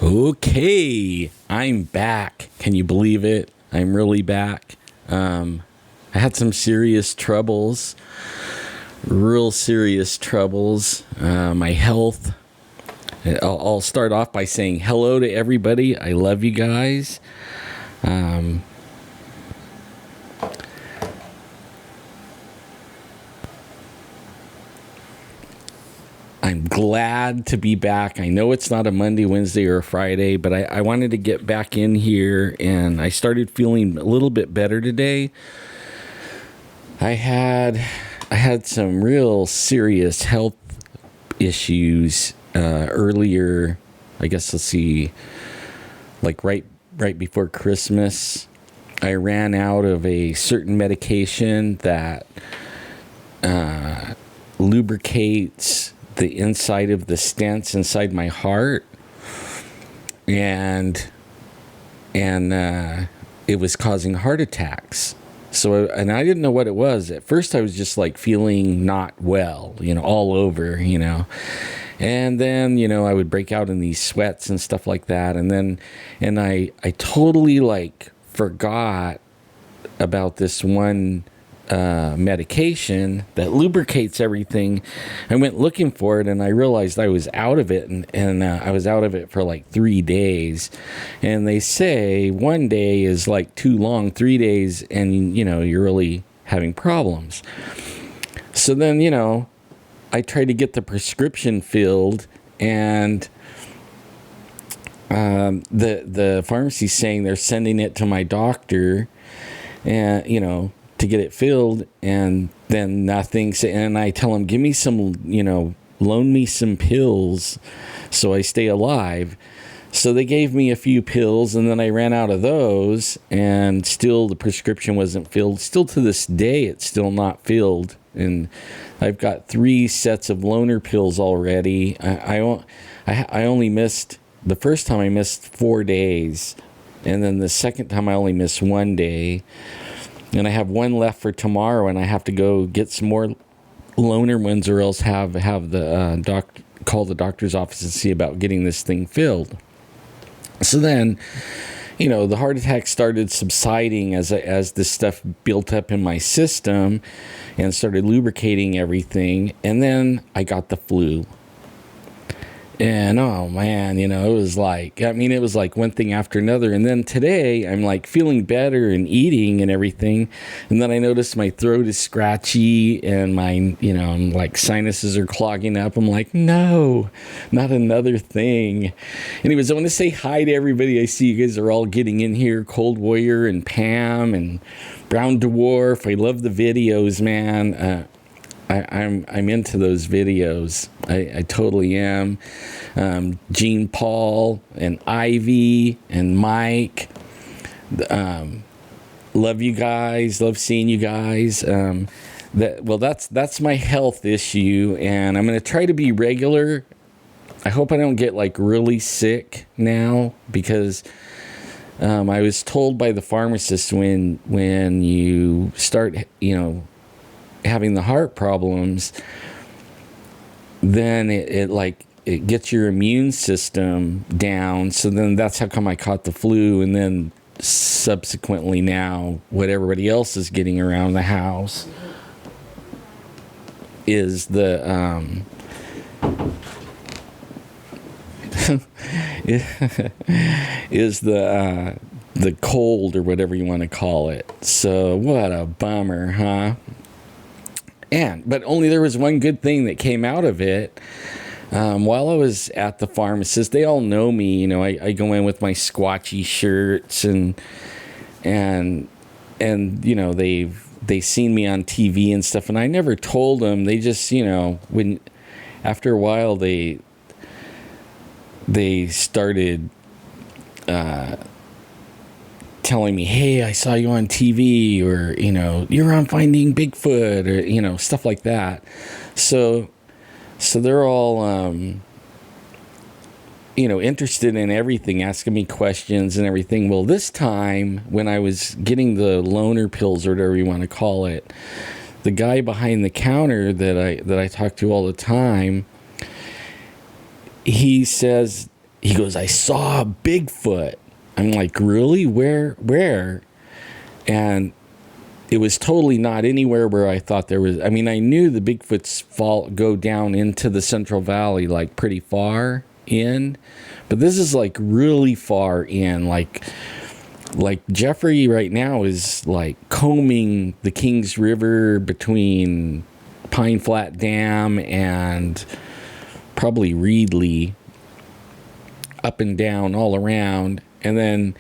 Okay, I'm back. Can you believe it? I'm really back. I had some serious troubles, real serious troubles. My health. I'll start off by saying hello to everybody. I love you guys. I'm glad to be back. I know it's not a Monday, Wednesday, or a Friday, but I wanted to get back in here, and I started feeling a little bit better today. I had some real serious health issues earlier. I guess let's see, like right before Christmas. I ran out of a certain medication that lubricates the inside of the stents inside my heart, and it was causing heart attacks. So, and I didn't know what it was. At first I was just like feeling not well, all over, and then, I would break out in these sweats and stuff like that. And I totally like forgot about this one medication that lubricates everything. I went looking for it, and I realized I was out of it, and I was out of it for like 3 days. And they say 1 day is like too long, 3 days, and you're really having problems. So then I tried to get the prescription filled, and the pharmacy's saying they're sending it to my doctor, and to get it filled, and then nothing. And I tell them, give me some, loan me some pills so I stay alive. So they gave me a few pills, and then I ran out of those, and still the prescription wasn't filled. Still to this day, it's still not filled. And I've got 3 sets of loaner pills already. I only missed, the first time I missed 4 days, and then the second time I only missed 1 day. And I have 1 left for tomorrow, and I have to go get some more loaner ones, or else have the call the doctor's office and see about getting this thing filled. So then, the heart attack started subsiding as this stuff built up in my system and started lubricating everything. And then I got the flu. And oh man, it was like one thing after another. And then today I'm like feeling better and eating and everything. And then I noticed my throat is scratchy, and my, I'm like sinuses are clogging up. I'm like, no, not another thing. Anyways, I want to say hi to everybody. I see you guys are all getting in here. Cold Warrior and Pam and Brown Dwarf. I love the videos, man. I'm into those videos. I totally am. Gene Paul and Ivy and Mike. Love you guys. Love seeing you guys. That's my health issue, and I'm going to try to be regular. I hope I don't get like really sick now, because I was told by the pharmacist when you start, having the heart problems, then it gets your immune system down. So then that's how come I caught the flu, and then subsequently now what everybody else is getting around the house is the the cold, or whatever you want to call it. So what a bummer, huh? But only there was one good thing that came out of it. While I was at the pharmacist, they all know me. I go in with my Squatchy shirts, and they've seen me on TV and stuff. And I never told them. They just when after a while they started telling me, hey, I saw you on TV, or, you're on Finding Bigfoot, or, stuff like that. So they're all, interested in everything, asking me questions and everything. Well, this time when I was getting the loaner pills, or whatever you want to call it, the guy behind the counter that I talk to all the time, he says, he goes, I saw a Bigfoot. I'm like, really? Where? And it was totally not anywhere where I thought there was. I mean, I knew the Bigfoots go down into the Central Valley, like pretty far in, but this is like really far in. Like Jeffrey right now is like combing the Kings River between Pine Flat Dam and probably Reedley, up and down all around. And then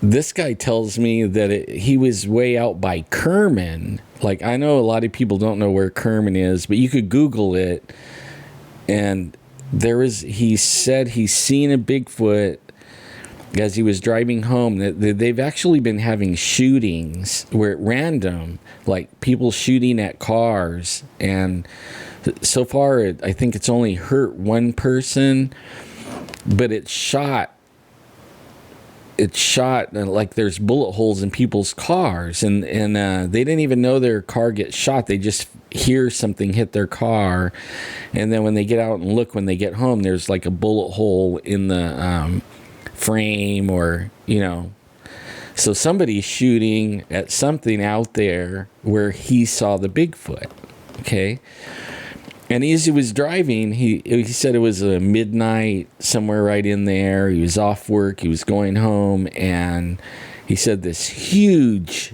this guy tells me that he was way out by Kerman. Like, I know a lot of people don't know where Kerman is, but you could Google it. And he said he's seen a Bigfoot as he was driving home. They've actually been having shootings where at random, like people shooting at cars. And so far, I think it's only hurt one person, but it shot like there's bullet holes in people's cars, and they didn't even know their car gets shot. They just hear something hit their car, and then when they get out and look, when they get home, there's like a bullet hole in the frame, or so somebody's shooting at something out there where he saw the Bigfoot. Okay. And as he was driving, he said it was a midnight, somewhere right in there. He was off work. He was going home. And he said this huge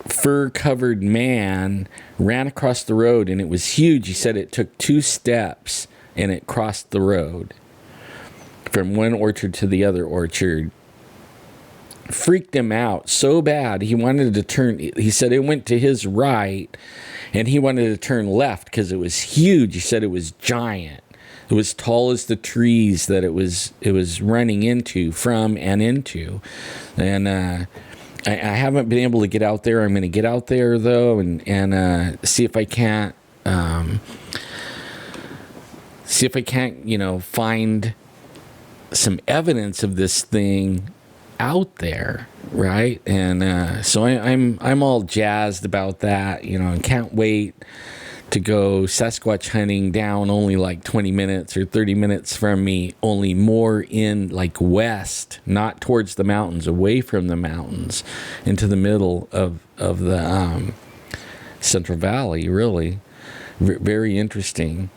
fur-covered man ran across the road, and it was huge. He said it took 2 steps, and it crossed the road from one orchard to the other orchard. Freaked him out so bad, he wanted to turn. He said it went to his right, and he wanted to turn left because it was huge. He said it was giant. It was tall as the trees that it was running from and into. And I haven't been able to get out there. I'm going to get out there though, and see if I can't find some evidence of this thing out there, right? And so I'm all jazzed about that, and can't wait to go Sasquatch hunting down only like 20 minutes or 30 minutes from me, only more in like west, not towards the mountains, away from the mountains, into the middle of the Central Valley. Really very interesting.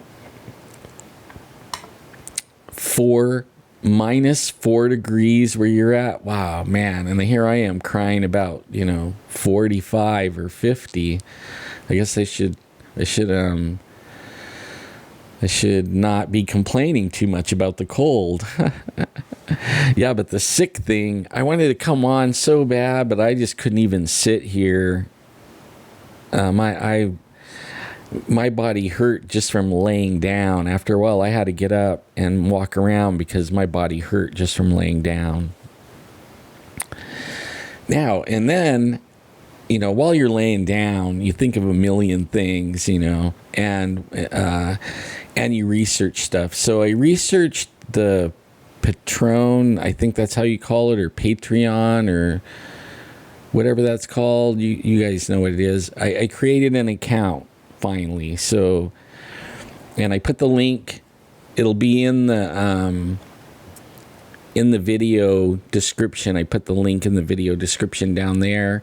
-4 degrees where you're at. Wow, man. And here I am crying about, 45 or 50. I guess I should not be complaining too much about the cold. Yeah, but the sick thing, I wanted to come on so bad, but I just couldn't even sit here. My body hurt just from laying down. After a while, I had to get up and walk around because my body hurt just from laying down. Now, and then, while you're laying down, you think of a million things, and you research stuff. So I researched the Patron, I think that's how you call it, or Patreon, or whatever that's called. You guys know what it is. I created an account finally. So, and I put the link. It'll be in the video description. I put the link in the video description down there.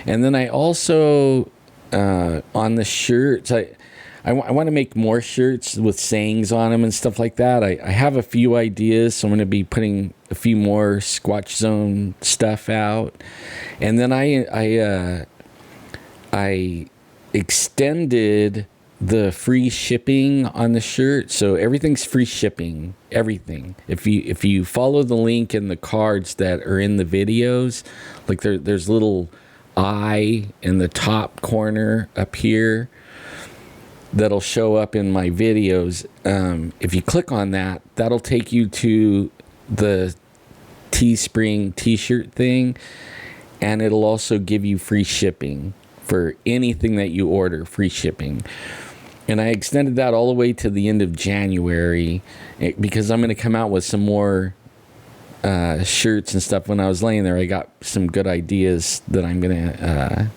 And then I also on the shirts, I want to make more shirts with sayings on them and stuff like that. I have a few ideas, so I'm going to be putting a few more Squatch Zone stuff out. And then I extended the free shipping on the shirt, so everything's free shipping. Everything. If you follow the link in the cards that are in the videos, like there's little eye in the top corner up here that'll show up in my videos. If you click on that, that'll take you to the Teespring t-shirt thing, and it'll also give you free shipping for anything that you order, free shipping. And I extended that all the way to the end of January because I'm going to come out with some more shirts and stuff. When I was laying there, I got some good ideas that I'm going to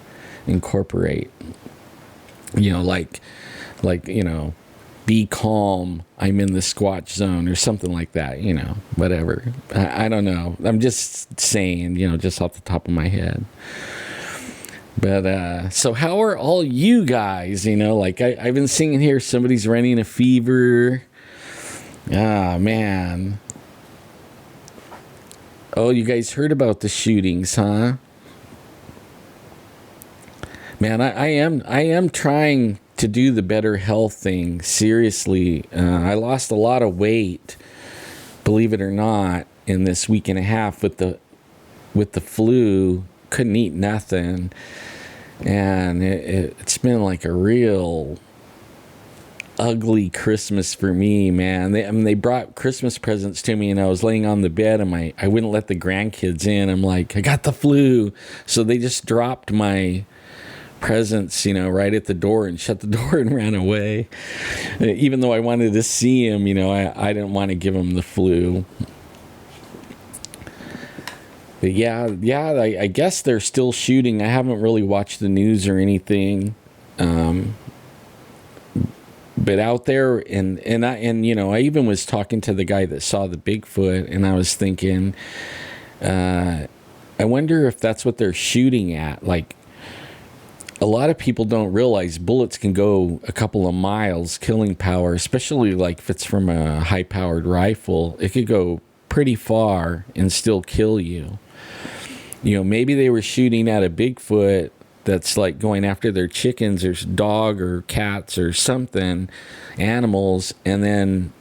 incorporate. Like be calm, I'm in the Squatch zone or something like that, whatever. I don't know. I'm just saying, just off the top of my head. But so how are all you guys? Like I've been seeing here somebody's running a fever. Ah, man. Oh, you guys heard about the shootings, huh? Man, I am trying to do the better health thing. Seriously, I lost a lot of weight, believe it or not, in this week and a half with the flu. Couldn't eat nothing, and it's been like a real ugly Christmas for me, man. They brought Christmas presents to me, and I was laying on the bed, and I wouldn't let the grandkids in. I'm like, I got the flu, so they just dropped my presents, right at the door and shut the door and ran away. Even though I wanted to see him, I didn't want to give him the flu. But yeah, I guess they're still shooting. I haven't really watched the news or anything. But out there, and I even was talking to the guy that saw the Bigfoot, and I was thinking, I wonder if that's what they're shooting at. Like, a lot of people don't realize bullets can go a couple of miles, killing power, especially like if it's from a high-powered rifle. It could go pretty far and still kill you. Maybe they were shooting at a Bigfoot that's like going after their chickens or dog or cats or something, animals, and then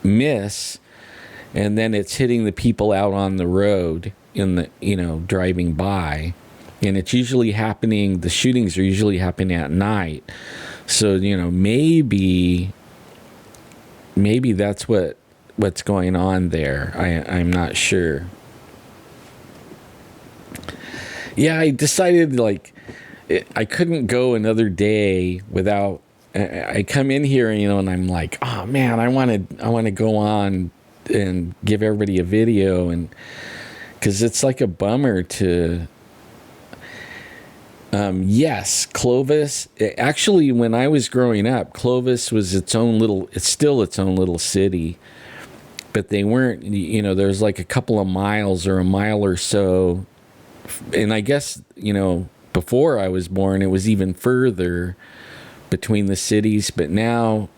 miss, and then it's hitting the people out on the road driving by. And it's usually happening, the shootings are usually happening at night. So, maybe that's what's going on there. I'm not sure. Yeah, I decided I couldn't go another day without, I come in here, and I'm like, oh man, I want to go on and give everybody a video, and because it's like a bummer to, yes, Clovis. Actually, when I was growing up, Clovis was it's still its own little city. But they weren't, there's like a couple of miles or a mile or so. And I guess, before I was born, it was even further between the cities. But now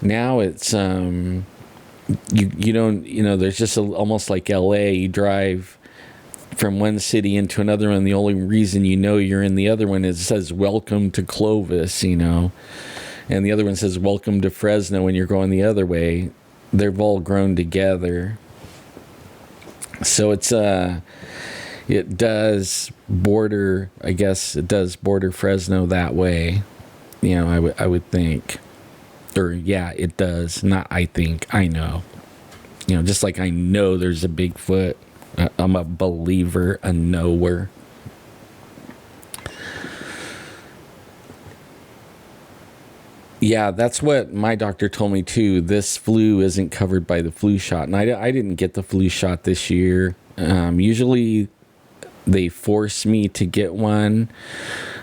it's, you don't, there's just almost like LA. You drive from one city into another one. The only reason you're in the other one is it says welcome to Clovis, and the other one says welcome to Fresno when you're going the other way. They've all grown together. So it does border, I guess it does border Fresno that way. I would think. Or yeah, it does. Not I think, I know. Just like I know there's a Bigfoot. I'm a believer, a knower. Yeah, that's what my doctor told me too. This flu isn't covered by the flu shot. And I didn't get the flu shot this year. Usually they force me to get one.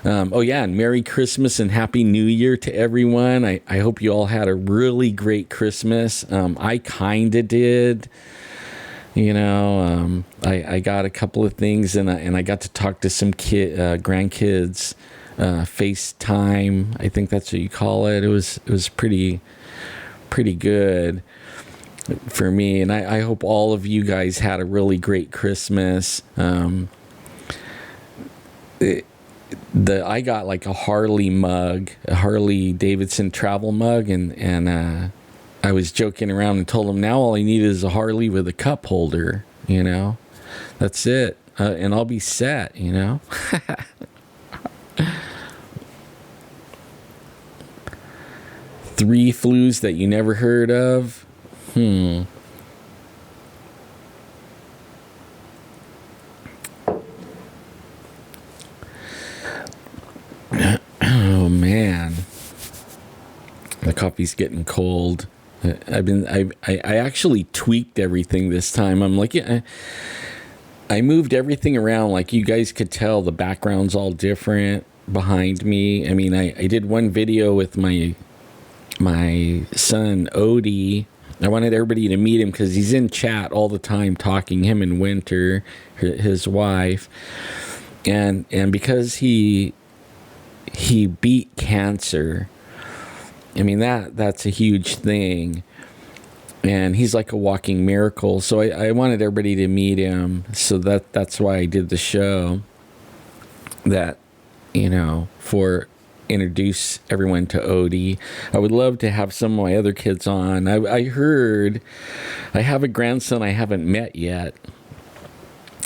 Oh yeah, and Merry Christmas and Happy New Year to everyone. I hope you all had a really great Christmas. I kind of did. I got a couple of things, and I got to talk to some grandkids, FaceTime. I think that's what you call it. It was pretty good for me, and I hope all of you guys had a really great Christmas. I got like a Harley mug, a Harley Davidson travel mug, and I was joking around and told him now all I need is a Harley with a cup holder, That's it. And I'll be set, 3 flus that you never heard of? Oh, man. The coffee's getting cold. I actually tweaked everything this time. I'm like, I moved everything around. Like you guys could tell, the background's all different behind me. I mean, I did one video with my my son Odie. I wanted everybody to meet him because he's in chat all the time talking, him and Winter, his wife. And because he beat cancer, I mean, that's a huge thing. And he's like a walking miracle. So I wanted everybody to meet him. So that's why I did the show. That, for introduce everyone to Odie. I would love to have some of my other kids on. I heard I have a grandson I haven't met yet.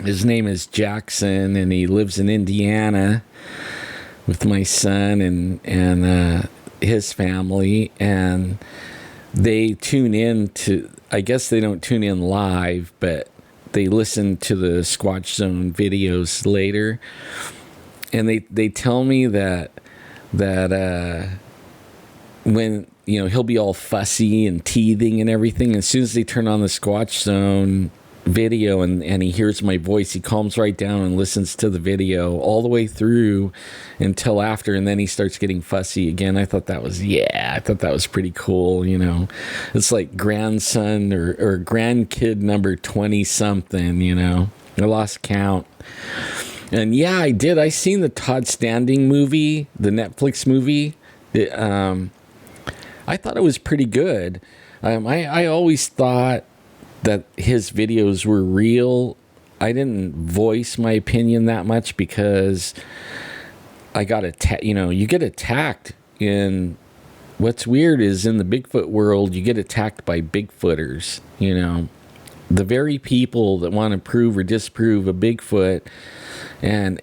His name is Jackson, and he lives in Indiana with my son and his family. And they tune in to, I guess they don't tune in live, but they listen to the Squatch Zone videos later. And they tell me that when, he'll be all fussy and teething and everything, as soon as they turn on the Squatch Zone video and he hears my voice, he calms right down and listens to the video all the way through until after, and then he starts getting fussy again. I thought that was pretty cool. It's like grandson or grandkid number 20 something. I lost count. And yeah, I seen the Todd Standing movie, the Netflix movie. I thought it was pretty good. I always thought that his videos were real. I didn't voice my opinion that much because I got attacked. You get attacked in. What's weird is in the Bigfoot world, you get attacked by Bigfooters. The very people that want to prove or disprove a Bigfoot. And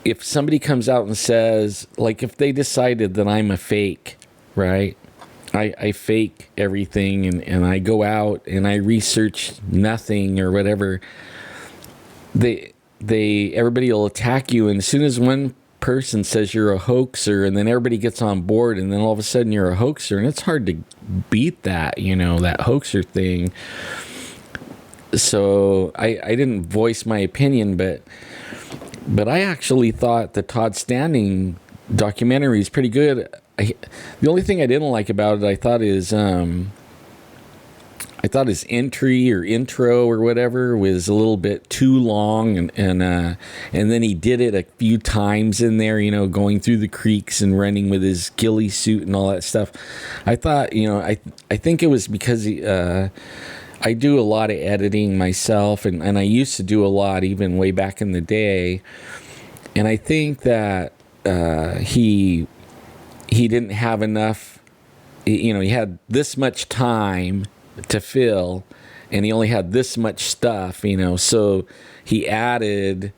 if somebody comes out and says, like, if they decided that I'm a fake, right? I fake everything and I go out and I research nothing or whatever. Everybody will attack you, and as soon as one person says you're a hoaxer, and then everybody gets on board, and then all of a sudden you're a hoaxer, and it's hard to beat that, that hoaxer thing. So I didn't voice my opinion, but I actually thought the Todd Standing documentary is pretty good. The only thing I didn't like about it, I thought his entry or intro or whatever was a little bit too long, and then he did it a few times in there, going through the creeks and running with his ghillie suit and all that stuff. I thought, I think it was because I do a lot of editing myself, and I used to do a lot even way back in the day. And I think that he didn't have enough, he had this much time to fill, and he only had this much stuff, so he added,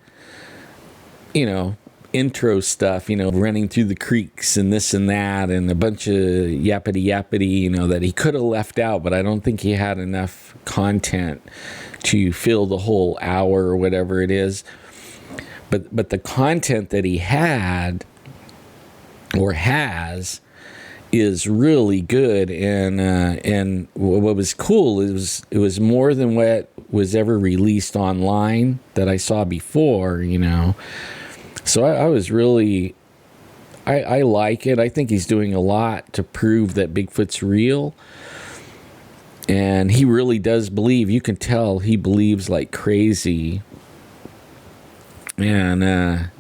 intro stuff, running through the creeks and this and that, and a bunch of yappity, that he could have left out, but I don't think he had enough content to fill the whole hour or whatever it is. But the content that he had or has is really good, and what was cool is it was more than what was ever released online that I saw before, So I was really, I like it. I think he's doing a lot to prove that Bigfoot's real. And he really does believe. You can tell he believes like crazy. And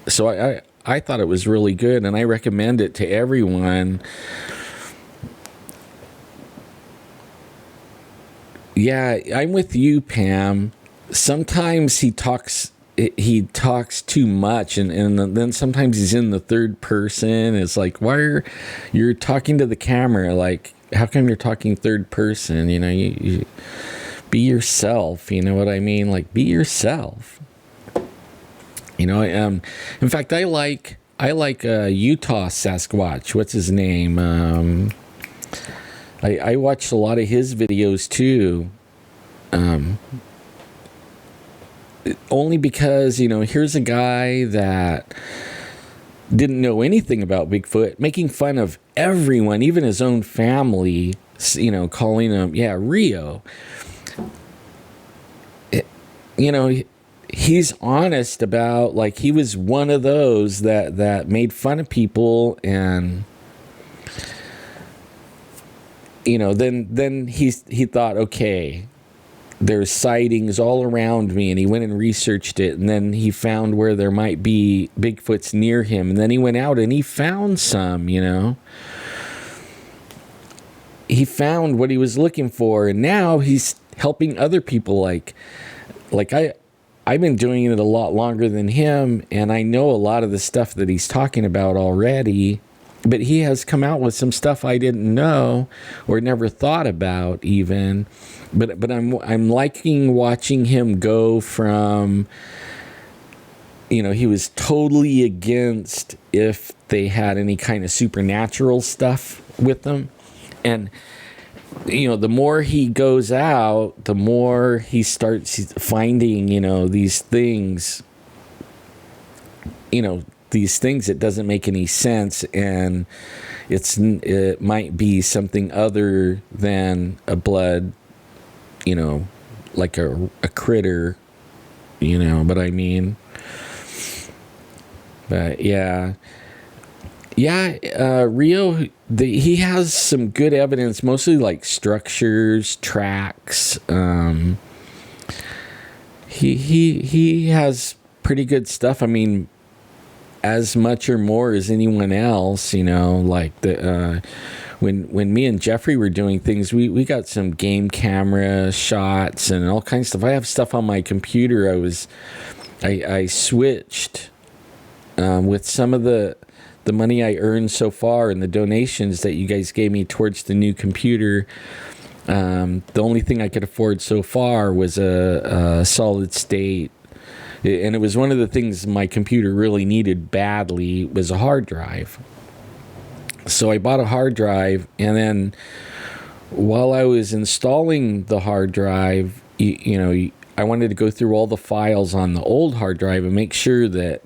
so I thought it was really good, and I recommend it to everyone. Yeah, I'm with you, Pam. Sometimes he talks too much, and then sometimes he's in the third person. It's like, you're talking to the camera, like, how come you're talking third person? You be yourself, you know what I mean? Like, be yourself. In fact, I like Utah Sasquatch. What's his name? I watched a lot of his videos too. Only because, here's a guy that didn't know anything about Bigfoot, making fun of everyone, even his own family, calling him, Rio. He's honest about, like, he was one of those that made fun of people, and then he thought, okay, there's sightings all around me, and he went and researched it, and then he found where there might be Bigfoots near him, and then he went out and he found some. He found what he was looking for, and now he's helping other people. I've been doing it a lot longer than him, and I know a lot of the stuff that he's talking about already, but he has come out with some stuff I didn't know or never thought about even. But I'm liking watching him go from, he was totally against if they had any kind of supernatural stuff with them. And, the more he goes out, the more he starts finding, these things, these things that doesn't make any sense. And it might be something other than a blood, like a critter, but I mean, but yeah, Rio, he has some good evidence, mostly like structures, tracks. He has pretty good stuff. I mean, as much or more as anyone else, like when me and Jeffrey were doing things, we got some game camera shots and all kinds of stuff. I have stuff on my computer. I switched with some of the money I earned so far and the donations that you guys gave me towards the new computer. The only thing I could afford so far was a solid state. And it was one of the things my computer really needed badly was a hard drive. So I bought a hard drive, and then while I was installing the hard drive, I wanted to go through all the files on the old hard drive and make sure that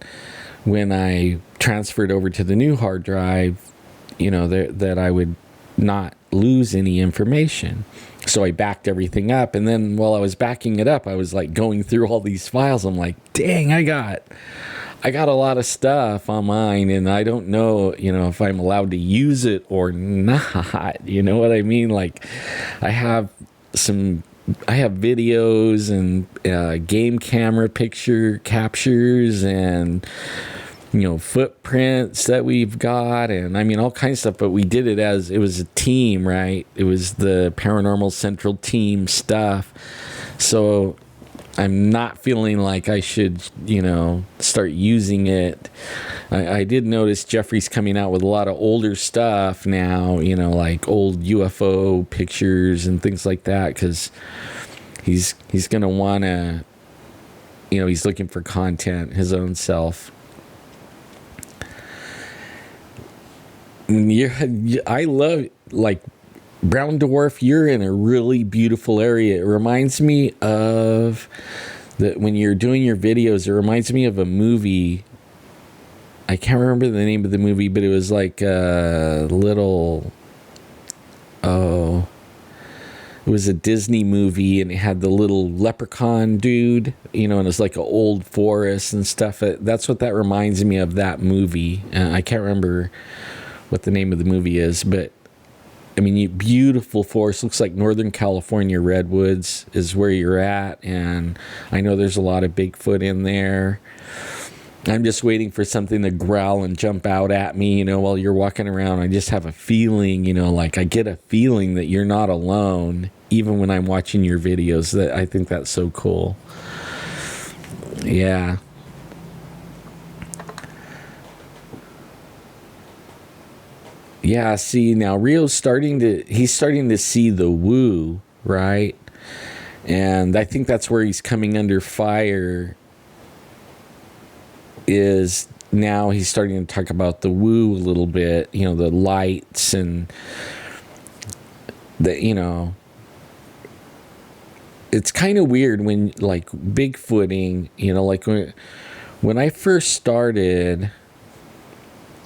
when I transferred over to the new hard drive, that I would not lose any information. So I backed everything up, and then while I was backing it up, I was like going through all these files. I'm like, dang, I got a lot of stuff on mine, and I don't know, if I'm allowed to use it or not. You know what I mean? Like, I have videos and game camera picture captures and footprints that we've got, and I mean all kinds of stuff. But we did it as it was a team, right? It was the Paranormal Central team stuff. So I'm not feeling like I should, start using it. I did notice Jeffrey's coming out with a lot of older stuff now, like old UFO pictures and things like that, because he's going to want to, he's looking for content, his own self. I love, like, Brown Dwarf, you're in a really beautiful area. It reminds me of that when you're doing your videos, it reminds me of a movie. I can't remember the name of the movie, but it was like a little, it was a Disney movie, and it had the little leprechaun dude, and it's like an old forest and stuff. That's what that reminds me of, that movie. I can't remember what the name of the movie is, but I mean, beautiful forest. Looks like Northern California redwoods is where you're at, and I know there's a lot of Bigfoot in there. I'm just waiting for something to growl and jump out at me, while you're walking around. I just have a feeling, like I get a feeling that you're not alone, even when I'm watching your videos. That I think that's so cool. Yeah. Yeah, see, now Rio's starting to see the woo, right? And I think that's where he's coming under fire, is now he's starting to talk about the woo a little bit, the lights and the, it's kind of weird when, like, Bigfooting, like when I first started,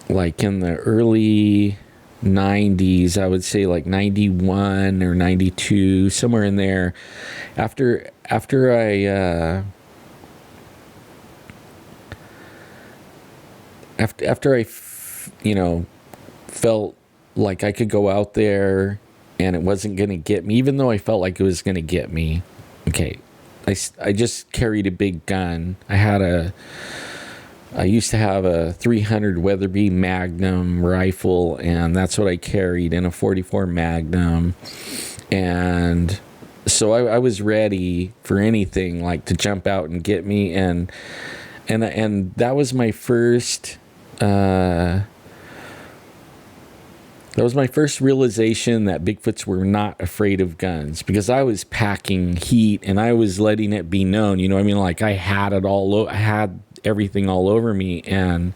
like in the early 90s, I would say like 91 or 92, somewhere in there. After I felt like I could go out there and it wasn't going to get me, even though I felt like it was going to get me. Okay, I just carried a big gun. I used to have a 300 Weatherby Magnum rifle, and that's what I carried, in a 44 Magnum. And so I was ready for anything, like to jump out and get me. And that was my first realization that Bigfoots were not afraid of guns, because I was packing heat and I was letting it be known. You know what I mean? Like, I had it I had everything all over me, and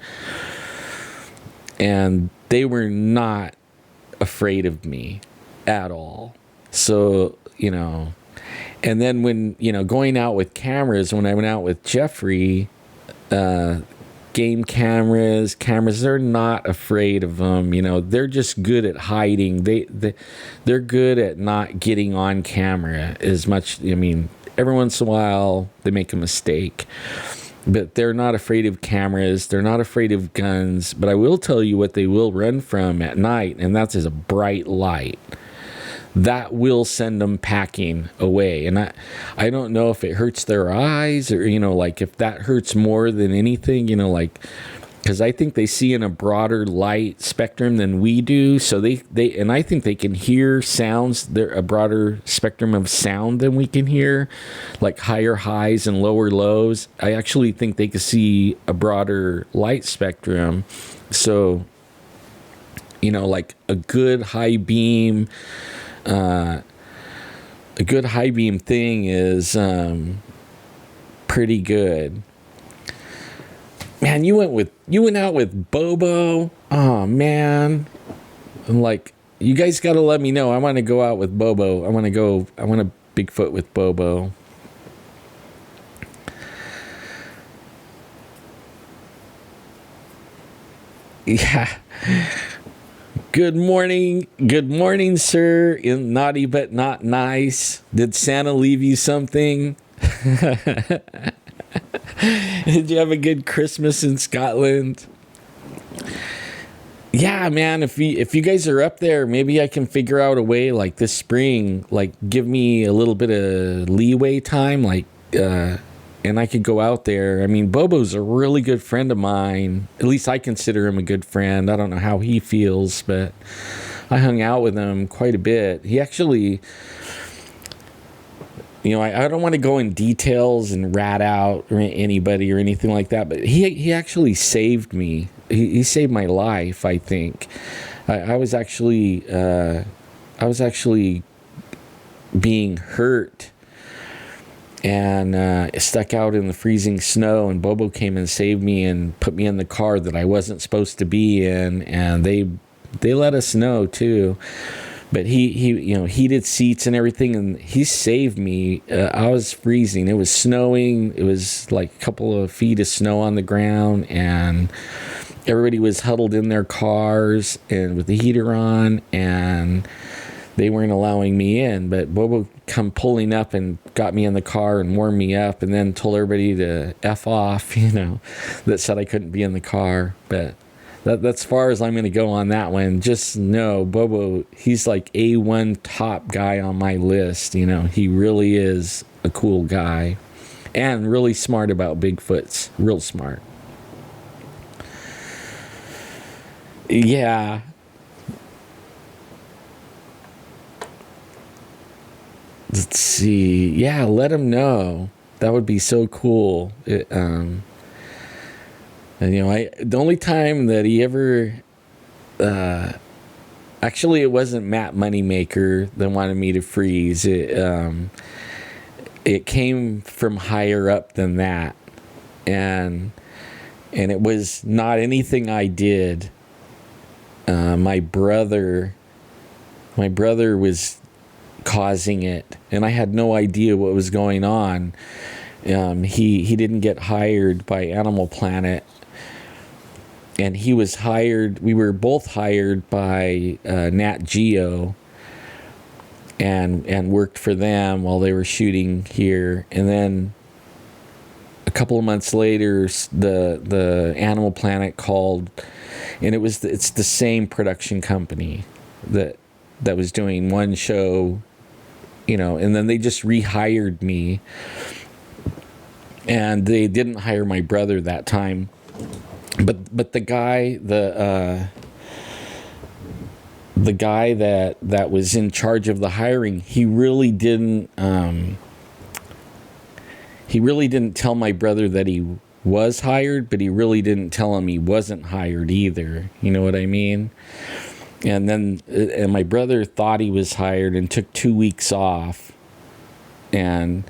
they were not afraid of me at all. So, and then when, going out with cameras, when I went out with Jeffrey, game cameras, they're not afraid of them. They're just good at hiding. They're good at not getting on camera as much. Every once in a while they make a mistake, but they're not afraid of cameras. They're not afraid of guns. But I will tell you what they will run from at night, and that's a bright light. That will send them packing away. And I don't know if it hurts their eyes, or, like, if that hurts more than anything, because I think they see in a broader light spectrum than we do. So and I think they can hear sounds. They're a broader spectrum of sound than we can hear, like higher highs and lower lows. I actually think they can see a broader light spectrum. So, like a good high beam, thing is pretty good. Man, you went out with Bobo. Oh man, I'm like, you guys got to let me know. I want to go out with Bobo. I want to Bigfoot with Bobo. Yeah. Good morning, sir. In naughty but not nice. Did Santa leave you something? Did you have a good Christmas in Scotland? Yeah, man. If you guys are up there, maybe I can figure out a way, like this spring, like give me a little bit of leeway time, like, and I could go out there. Bobo's a really good friend of mine. At least I consider him a good friend. I don't know how he feels, but I hung out with him quite a bit. He actually, I don't want to go in details and rat out anybody or anything like that, but he actually saved me. He saved my life, I think. I was actually being hurt and stuck out in the freezing snow, and Bobo came and saved me and put me in the car that I wasn't supposed to be in, and they let us know too. But he heated seats and everything, and he saved me. I was freezing. It was snowing. It was like a couple of feet of snow on the ground, and everybody was huddled in their cars and with the heater on, and they weren't allowing me in. But Bobo come pulling up and got me in the car and warmed me up, and then told everybody to F off, that said I couldn't be in the car. But that's as far as I'm going to go on that one. Just know Bobo, he's like A1 top guy on my list. He really is a cool guy and really smart about Bigfoots. Real smart. Yeah. Let's see. Yeah, let him know. That would be so cool. And the only time that he ever, actually, it wasn't Matt Moneymaker that wanted me to freeze. It came from higher up than that, and it was not anything I did. My brother was causing it, and I had no idea what was going on. He didn't get hired by Animal Planet, and he was hired. We were both hired by Nat Geo, and worked for them while they were shooting here. And then a couple of months later, the Animal Planet called, and it's the same production company that that was doing one show, and then they just rehired me. And they didn't hire my brother that time. But the guy that was in charge of the hiring, he really didn't tell my brother that he was hired, but he really didn't tell him he wasn't hired either. You know what I mean? And my brother thought he was hired and took 2 weeks off and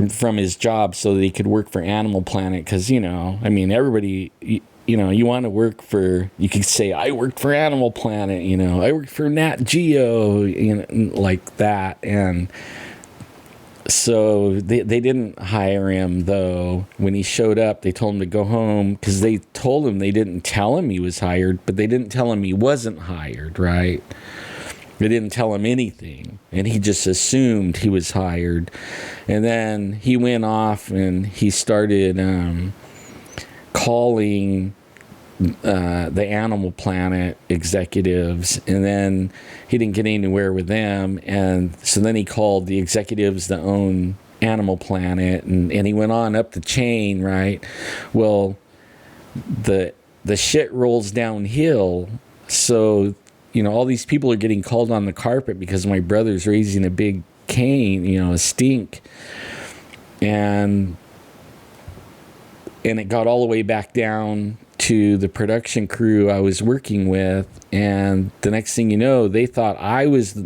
from his job so that he could work for Animal Planet, because everybody, you want to work for, you could say, I worked for Animal Planet, I worked for Nat Geo, like that. And so they didn't hire him, though. When he showed up, they told him to go home, because they told him they didn't tell him he was hired, but they didn't tell him he wasn't hired, right? They didn't tell him anything, and he just assumed he was hired. And then he went off and he started calling the Animal Planet executives, and then he didn't get anywhere with them. And so then he called the executives that own Animal Planet, and he went on up the chain, right? Well, the shit rolls downhill. So all these people are getting called on the carpet because my brother's raising a big cane, a stink. And it got all the way back down to the production crew I was working with. And the next thing you know, they thought I was,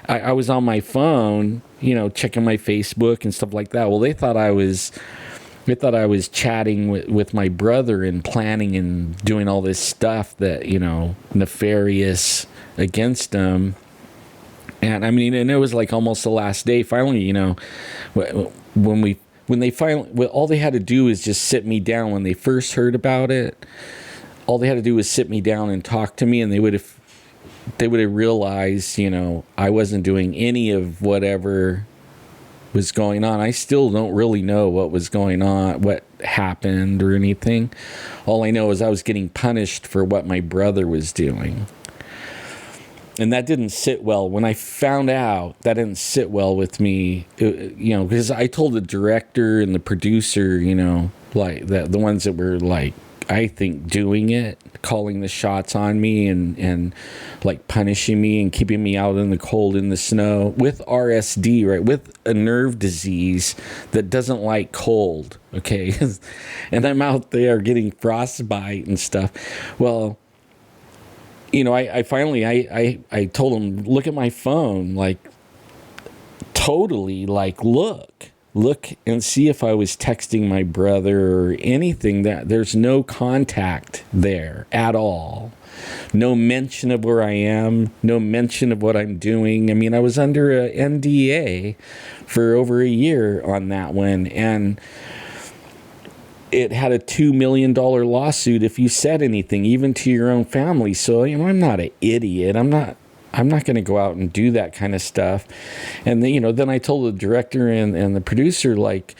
I was on my phone, checking my Facebook and stuff like that. Well, they thought I was chatting with my brother and planning and doing all this stuff that, nefarious against him. And and it was like almost the last day. Finally, when they finally, all they had to do is just sit me down. When they first heard about it, all they had to do was sit me down and talk to me, and they would have realized, I wasn't doing any of whatever was going on. I still don't really know what was going on, what happened or anything. All I know is I was getting punished for what my brother was doing. And that didn't sit well. When I found out, that didn't sit well with me, because I told the director and the producer, like the ones that were like, I think, doing it, calling the shots on me and like punishing me and keeping me out in the cold in the snow with RSD, right? With a nerve disease that doesn't like cold, okay? And I'm out there getting frostbite and stuff. Well, I finally, I told him, look at my phone, like totally, like look and see if I was texting my brother or anything. That there's no contact there at all. No mention of where I am, no mention of what I'm doing. I was under a NDA for over a year on that one, and it had a $2 million lawsuit if you said anything, even to your own family. So, I'm not an idiot. I'm not going to go out and do that kind of stuff. And then, then I told the director and the producer, like,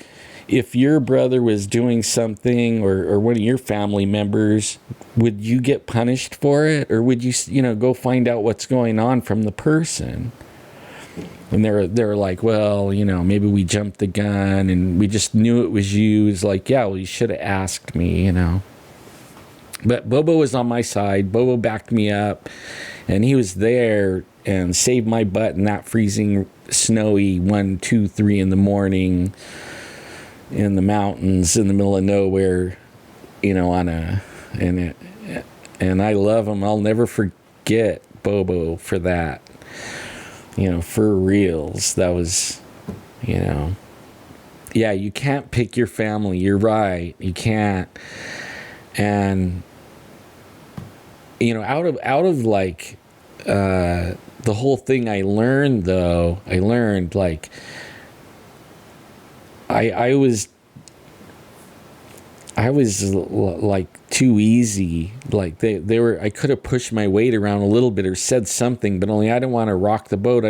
if your brother was doing something or one of your family members, would you get punished for it? Or would you, go find out what's going on from the person? And they're like, well, maybe we jumped the gun and we just knew it was you. It's like, yeah, well, you should have asked me, But Bobo was on my side. Bobo backed me up, and he was there and saved my butt in that freezing, snowy 1, 2, 3 in the morning in the mountains in the middle of nowhere, and I love him. I'll never forget Bobo for that. For reals. That was, yeah, you can't pick your family. You're right. You can't. And, out of like, the whole thing I learned, like, I was like too easy. Like they were, I could have pushed my weight around a little bit or said something, but only I didn't want to rock the boat.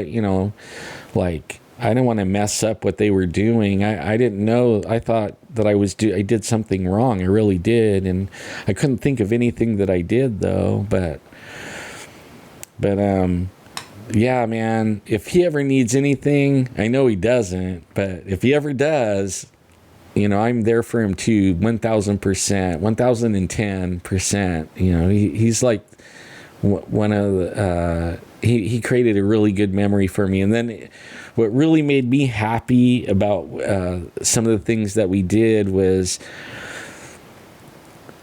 Like I didn't want to mess up what they were doing. I didn't know. I thought that I did something wrong. I really did. And I couldn't think of anything that I did though, but But yeah, man, if he ever needs anything, I know he doesn't, but if he ever does, I'm there for him too, 1,000%, 1,010%. He's like one of the, he created a really good memory for me. And then what really made me happy about some of the things that we did was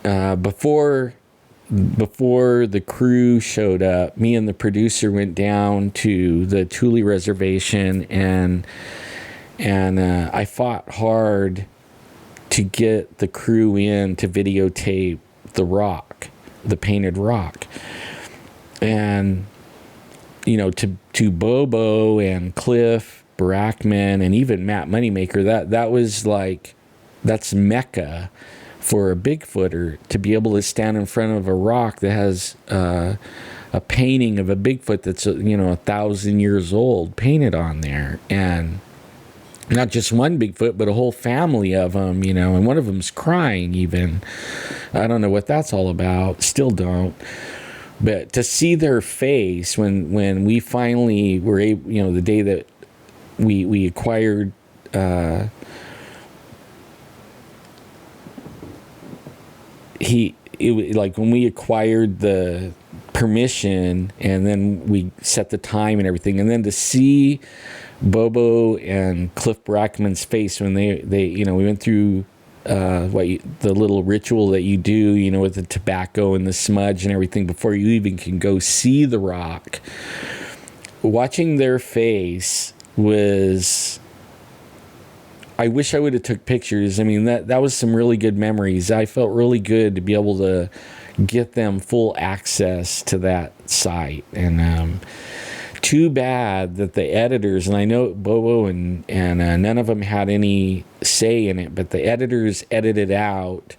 before the crew showed up, me and the producer went down to the Thule reservation, and I fought hard to get the crew in to videotape the painted rock. And, to Bobo and Cliff Brackman and even Matt Moneymaker, that was like, that's Mecca for a Bigfooter, to be able to stand in front of a rock that has a painting of a Bigfoot that's 1,000 years old painted on there, and not just one Bigfoot, but a whole family of them, and one of them's crying even. I don't know what that's all about. Still don't. But to see their face when we finally were able, the day that we acquired like when we acquired the permission, and then we set the time and everything, and then to see Bobo and Cliff Brackman's face when they we went through the little ritual that you do, with the tobacco and the smudge and everything before you even can go see the rock. Watching their face was, I wish I would have took pictures. I mean, that was some really good memories. I felt really good to be able to get them full access to that site. And too bad that the editors, and I know Bobo and none of them had any say in it, but the editors edited out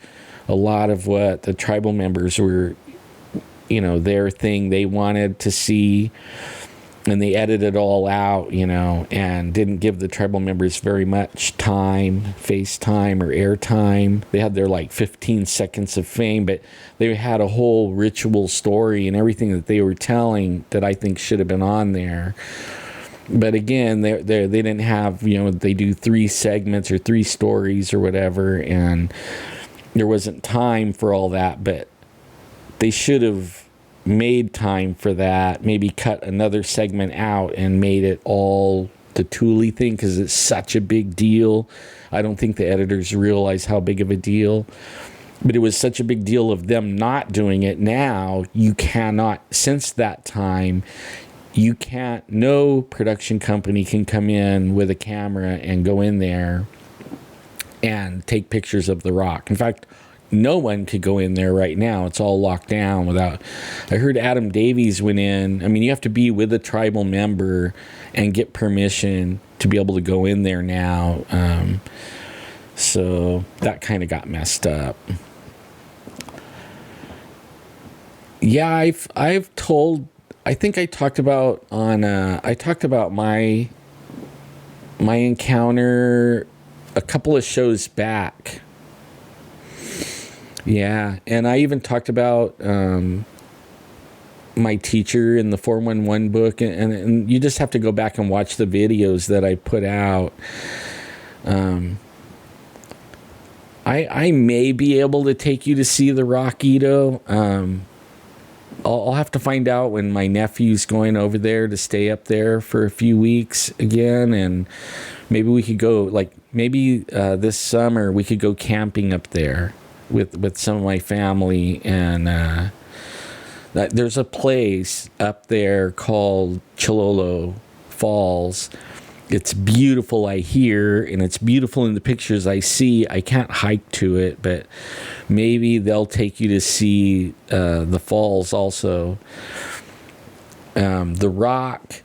a lot of what the tribal members were, their thing they wanted to see. And they edited it all out, and didn't give the tribal members very much time, face time or air time. They had their 15 seconds of fame, but they had a whole ritual story and everything that they were telling that I think should have been on there. But again, they didn't have, they do 3 segments or 3 stories or whatever, and there wasn't time for all that. But they should have made time for that, maybe cut another segment out and made it all the Thule thing, because it's such a big deal. I don't think the editors realize how big of a deal, but it was such a big deal of them not doing it. Now you cannot, since that time, no production company can come in with a camera and go in there and take pictures of the rock. In fact, no one could go in there right now. It's all locked down without. I heard Adam Davies went in. I mean, you have to be with a tribal member and get permission to be able to go in there now. So that kind of got messed up. Yeah, I've told. I think I talked about my encounter a couple of shows back. Yeah, and I even talked about my teacher in the 411 book, and you just have to go back and watch the videos that I put out. I may be able to take you to see the Rock Ito. I'll have to find out when my nephew's going over there to stay up there for a few weeks again, and maybe we could go, this summer we could go camping up there with some of my family. And there's a place up there called Chilolo Falls. It's beautiful, I hear, and it's beautiful in the pictures I see. I can't hike to it, but maybe they'll take you to see the falls also. The Rock,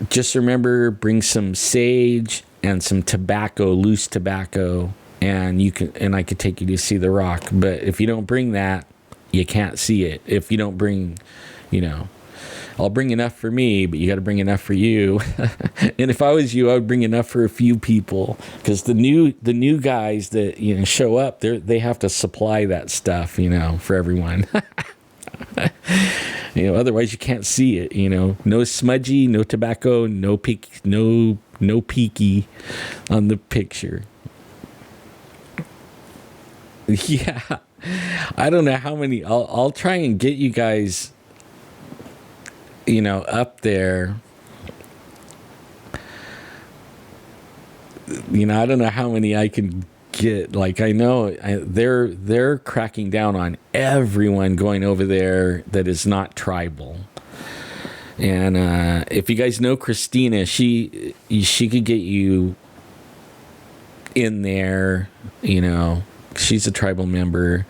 just remember, bring some sage and some tobacco, loose tobacco, and I could take you to see the Rock. But if you don't bring that, you can't see it. If you don't bring, I'll bring enough for me, but you got to bring enough for you. And if I was you, I would bring enough for a few people, because the new guys that show up, they have to supply that stuff, for everyone. Otherwise you can't see it. No smudgy, no tobacco, no peaky on the picture. Yeah, I don't know how many. I'll try and get you guys, up there. I don't know how many I can get. Like, I know they're cracking down on everyone going over there that is not tribal. And if you guys know Christina, she could get you in there. She's a tribal member.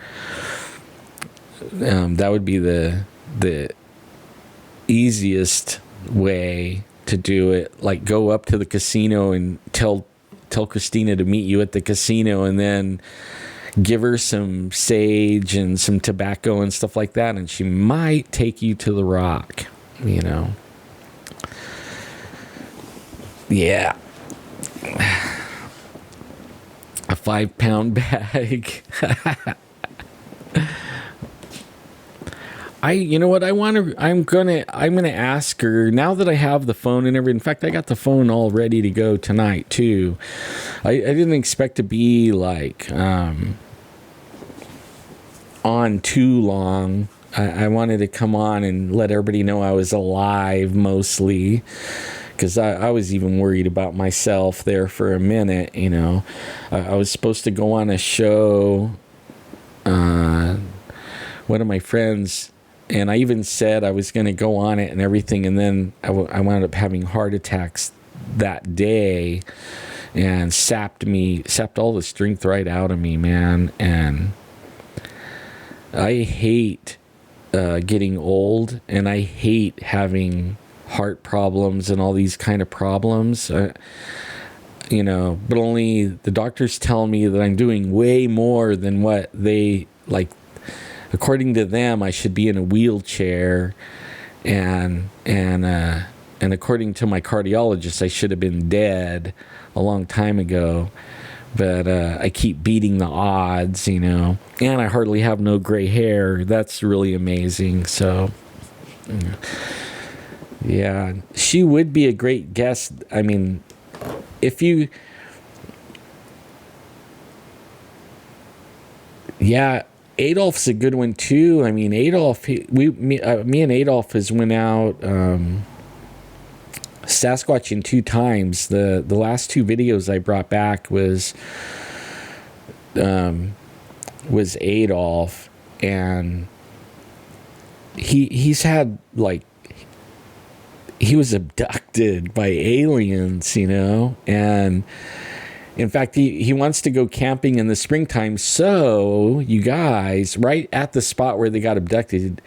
That would be the easiest way to do it. Like, go up to the casino and tell Christina to meet you at the casino, and then give her some sage and some tobacco and stuff like that, and she might take you to the rock. Yeah. A 5-pound bag. I'm gonna ask her now that I have the phone and everything. In fact, I got the phone all ready to go tonight too. I didn't expect to be like on too long. I wanted to come on and let everybody know I was alive, mostly, because I was even worried about myself there for a minute. I was supposed to go on a show. One of my friends, and I even said I was going to go on it and everything, and then I wound up having heart attacks that day, and sapped all the strength right out of me, man. And I hate getting old, and I hate having heart problems and all these kind of problems. But only the doctors tell me that I'm doing way more than what they like. According to them, I should be in a wheelchair, and according to my cardiologist, I should have been dead a long time ago. But I keep beating the odds, and I hardly have no gray hair. That's really amazing. So, yeah, she would be a great guest. I mean, if you, yeah. Adolph's a good one too. I mean, Adolph, me and Adolph has went out Sasquatching 2 times. The last 2 videos I brought back was Adolph, and he's had, like, he was abducted by aliens, and in fact, he wants to go camping in the springtime. So, you guys, right at the spot where they got abducted,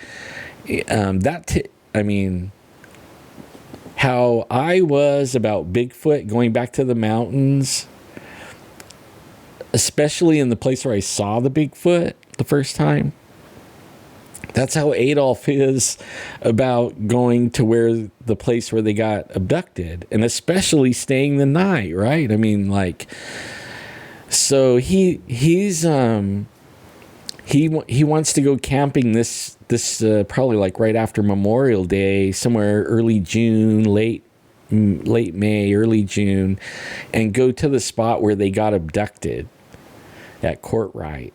how I was about Bigfoot going back to the mountains, especially in the place where I saw the Bigfoot the first time. That's how Adolph is about going to the place where they got abducted, and especially staying the night, right? I mean, like, so he wants to go camping this probably like right after Memorial Day, somewhere early June, late May, early June, and go to the spot where they got abducted at Courtright.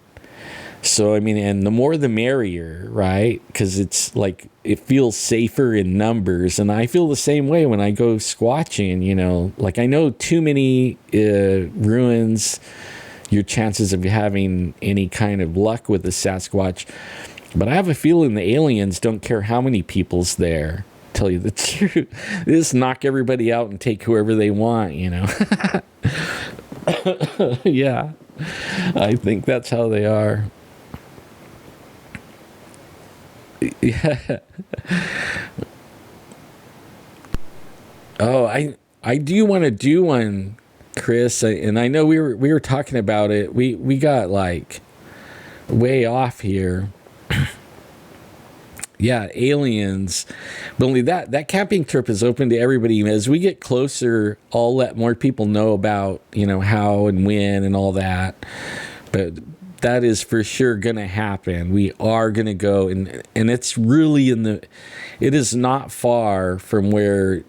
So, I mean, and the more the merrier, right? Because it's like, it feels safer in numbers. And I feel the same way when I go squatching, like, I know too many ruins your chances of having any kind of luck with the Sasquatch. But I have a feeling the aliens don't care how many people's there. Tell you the truth. They just knock everybody out and take whoever they want, Yeah. I think that's how they are. Yeah. Oh, I do want to do one, Chris, and I know we were talking about it. We got like way off here. Yeah, aliens. But only that camping trip is open to everybody. As we get closer, I'll let more people know about, how and when and all that. But that is for sure going to happen. We are going to go, and it's really it is not far from where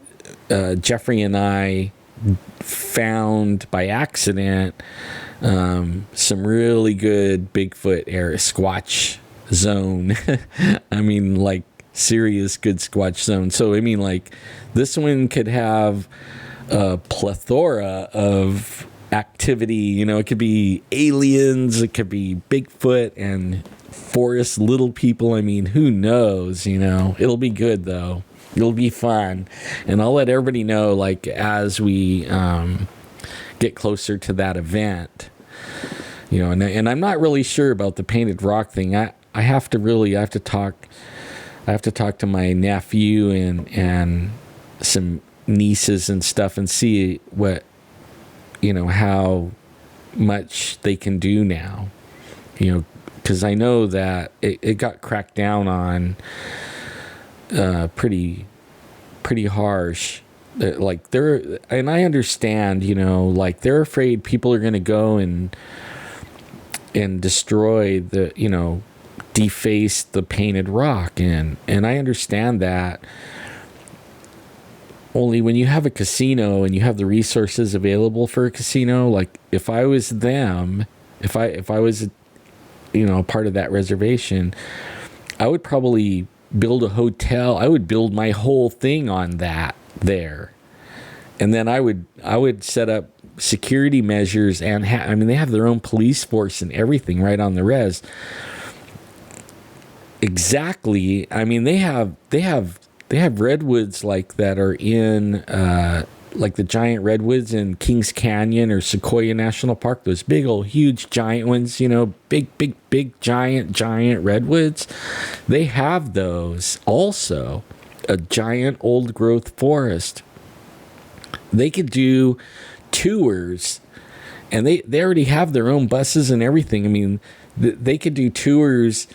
Jeffrey and I found by accident some really good Bigfoot area, Squatch zone. I mean, like serious good Squatch zone. So I mean, like this one could have a plethora of activity. You know, it could be aliens, it could be Bigfoot and forest little people. I mean, who knows? You know, it'll be good though. It'll be fun, and I'll let everybody know like as we get closer to that event. You know, and I'm not really sure about the painted rock thing. I have to talk to my nephew and some nieces and stuff and see what, you know, how much they can do now, you know, because I know that it got cracked down on pretty harsh. Like and I understand, you know, like they're afraid people are going to go and destroy the, you know, deface the painted rock, and I understand that. Only when you have a casino and you have the resources available for a casino, like if I was them, if I was, you know, a part of that reservation, I would probably build a hotel. I would build my whole thing on that there. And then I would set up security measures and I mean, they have their own police force and everything right on the res. Exactly. I mean, they have redwoods like that are in like the giant redwoods in Kings Canyon or Sequoia National Park, those big old huge giant ones, you know, big giant redwoods. They have those also, a giant old growth forest. They could do tours, and they already have their own buses and everything. I mean, they could do tours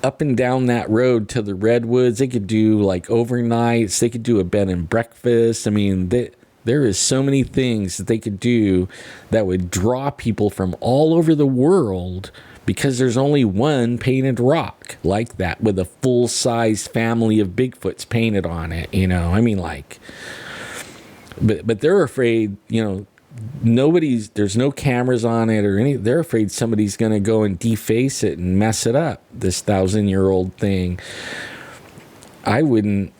up and down that road to the redwoods. They could do like overnights. They could do a bed and breakfast. I mean, there is so many things that they could do that would draw people from all over the world, because there's only one painted rock like that with a full-size family of Bigfoots painted on it, you know. I mean, like, but they're afraid, you know, there's no cameras on it or any, they're afraid somebody's going to go and deface it and mess it up, this 1,000-year-old thing. I don't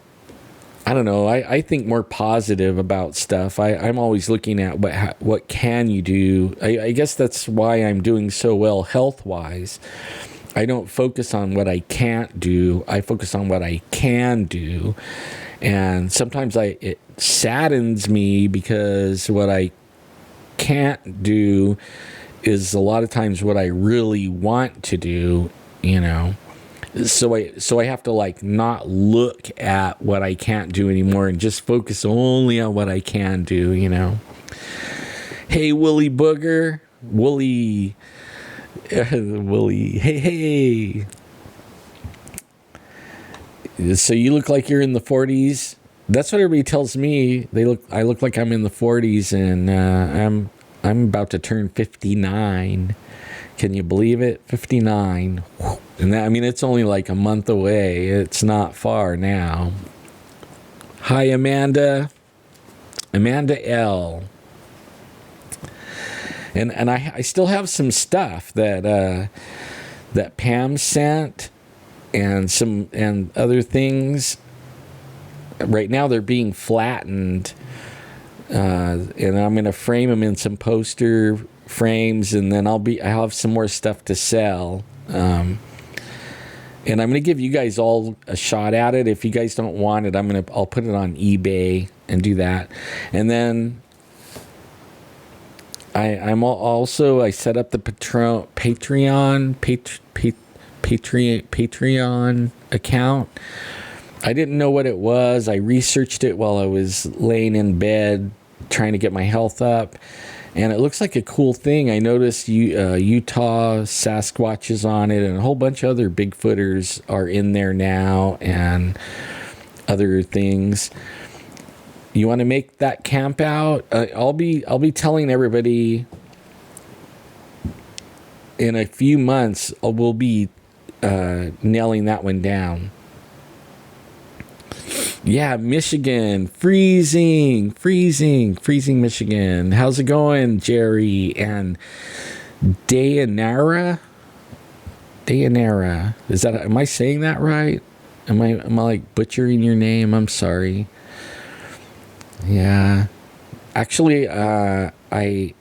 know. I think more positive about stuff. I'm always looking at what can you do. I guess that's why I'm doing so well health-wise. I don't focus on what I can't do. I focus on what I can do. And sometimes it saddens me, because what I can't do is a lot of times what I really want to do, you know. So I have to like not look at what I can't do anymore and just focus only on what I can do, you know. Hey, Woolly Booger, Woolly, hey. So you look like you're in the 40s. That's what everybody tells me. I look like I'm in the 40s, and I'm about to turn 59. Can you believe it? 59. And that, I mean, it's only like a month away. It's not far now. Hi, Amanda L. And I still have some stuff that Pam sent, and other things. Right now they're being flattened, and I'm going to frame them in some poster frames, and then I'll have some more stuff to sell. And I'm going to give you guys all a shot at it. If you guys don't want it, I'll put it on eBay and do that. And then I set up the Patreon account. I didn't know what it was. I researched it while I was laying in bed trying to get my health up, and it looks like a cool thing. I noticed Utah Sasquatch is on it, and a whole bunch of other Bigfooters are in there now, and other things. You want to make that camp out? I'll be telling everybody in a few months, we'll be nailing that one down. Yeah, Michigan, freezing, Michigan. How's it going, Jerry and Dayanara? Is that? Am I saying that right? Am I like butchering your name? I'm sorry. Yeah, actually, I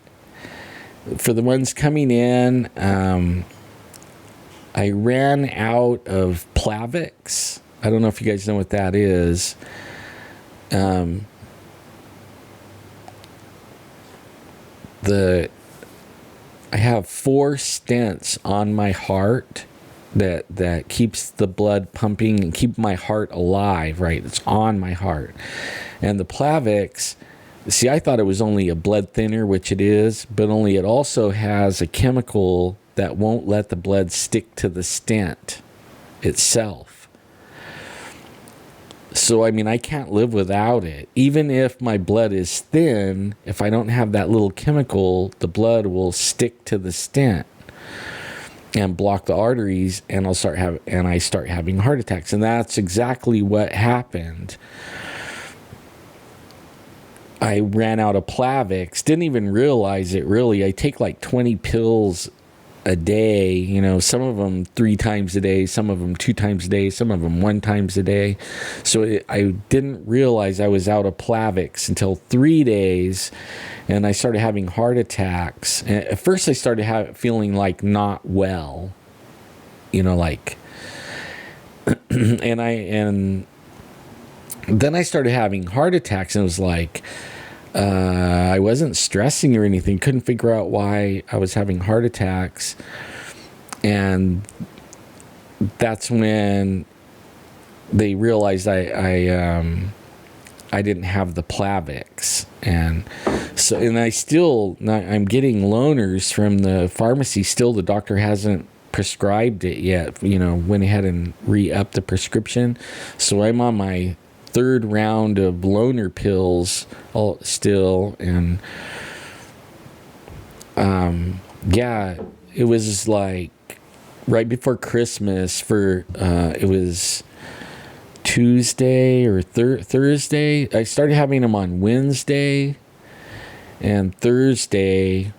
for the ones coming in, I ran out of Plavix. I don't know if you guys know what that is. I have 4 stents on my heart that keeps the blood pumping and keep my heart alive, right? It's on my heart. And the Plavix, see, I thought it was only a blood thinner, which it is, but only it also has a chemical that won't let the blood stick to the stent itself. So, I mean, I can't live without it. Even if my blood is thin, if I don't have that little chemical, the blood will stick to the stent and block the arteries, and I start having heart attacks. And that's exactly what happened. I ran out of Plavix, didn't even realize it really. I take like 20 pills a day, you know, some of them 3 times a day, some of them 2 times a day, some of them 1 times a day. So I didn't realize I was out of Plavix until 3 days, and I started having heart attacks. And at first I started feeling like not well, you know, like, and then I started having heart attacks, and it was like, I wasn't stressing or anything. Couldn't figure out why I was having heart attacks. And that's when they realized I didn't have the Plavix. And so, and I'm getting loaners from the pharmacy still. The doctor hasn't prescribed it yet. You know, went ahead and re-upped the prescription. So I'm on my 3rd round of loaner pills still, and yeah, it was like right before Christmas it was Tuesday or Thursday. I started having them on Wednesday and Thursday,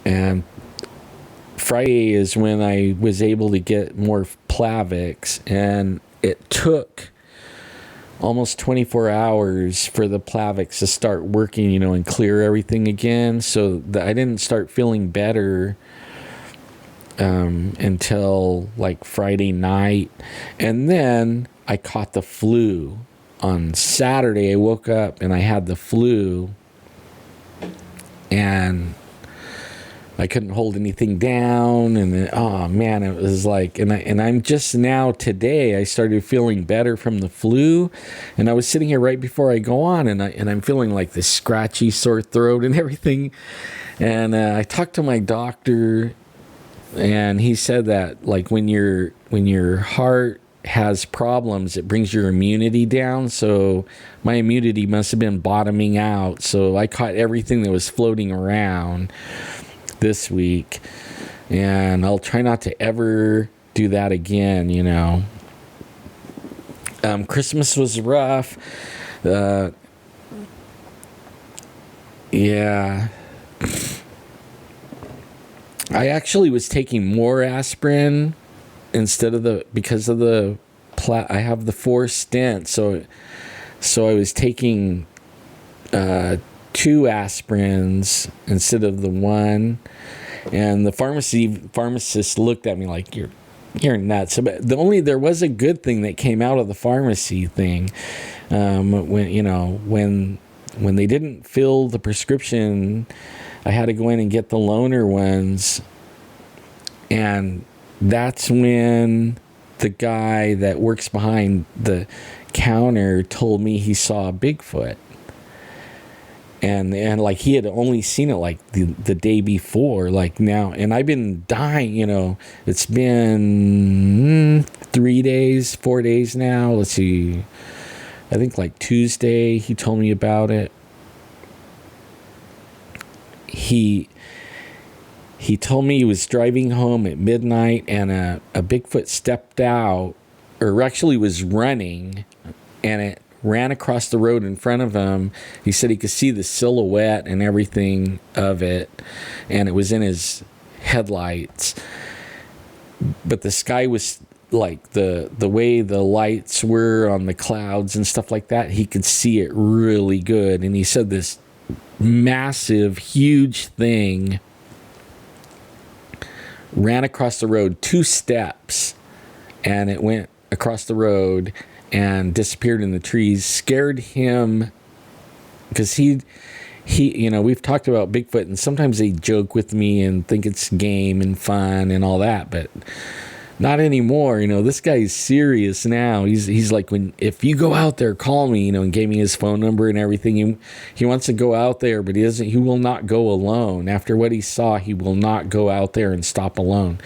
and Friday is when I was able to get more Plavix, and it took almost 24 hours for the Plavix to start working, you know, and clear everything again. So I didn't start feeling better until like Friday night. And then I caught the flu. On Saturday, I woke up and I had the flu, and I couldn't hold anything down, and oh man, it was like, and I'm just now today I started feeling better from the flu, and I was sitting here right before I go on, and I'm feeling like this scratchy sore throat and everything, and I talked to my doctor, and he said that like when your heart has problems, it brings your immunity down. So my immunity must have been bottoming out, so I caught everything that was floating around this week, and I'll try not to ever do that again, you know. Christmas was rough. Yeah. I actually was taking more aspirin instead of because of I have the 4 stents, so I was taking 2 aspirins instead of the 1, and the pharmacist looked at me like, you're nuts. But there was a good thing that came out of the pharmacy thing. When they didn't fill the prescription, I had to go in and get the loaner ones, and that's when the guy that works behind the counter told me he saw a Bigfoot. And like he had only seen it like the day before, like now, and I've been dying, you know, it's been 4 days now. Let's see, I think like Tuesday he told me about it. He he told me he was driving home at midnight and a Bigfoot stepped out, or actually was running, and it ran across the road in front of him. He said he could see the silhouette and everything of it, and it was in his headlights. But the sky was like the way the lights were on the clouds and stuff like that, he could see it really good. And he said this massive, huge thing ran across the road 2 steps, and it went across the road and disappeared in the trees. Scared him because he we've talked about Bigfoot, and sometimes they joke with me and think it's game and fun and all that, but not anymore. This guy's serious now. He's like, if you go out there, call me, and gave me his phone number and everything. He wants to go out there, but he will not go alone. After what he saw, he will not go out there and stop alone.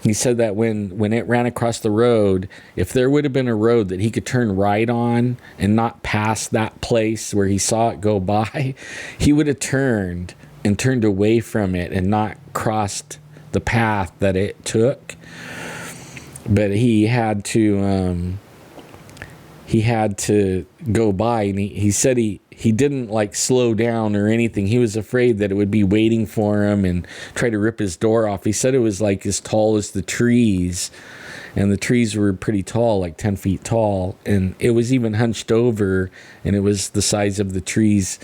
He said that when it ran across the road, if there would have been a road that he could turn right on and not pass that place where he saw it go by, he would have turned away from it and not crossed the path that it took. But he had to go by, and he said he didn't like slow down or anything. He was afraid that it would be waiting for him and try to rip his door off. He said it was like as tall as the trees, and the trees were pretty tall, like 10 feet tall, and it was even hunched over, and it was the size of the trees,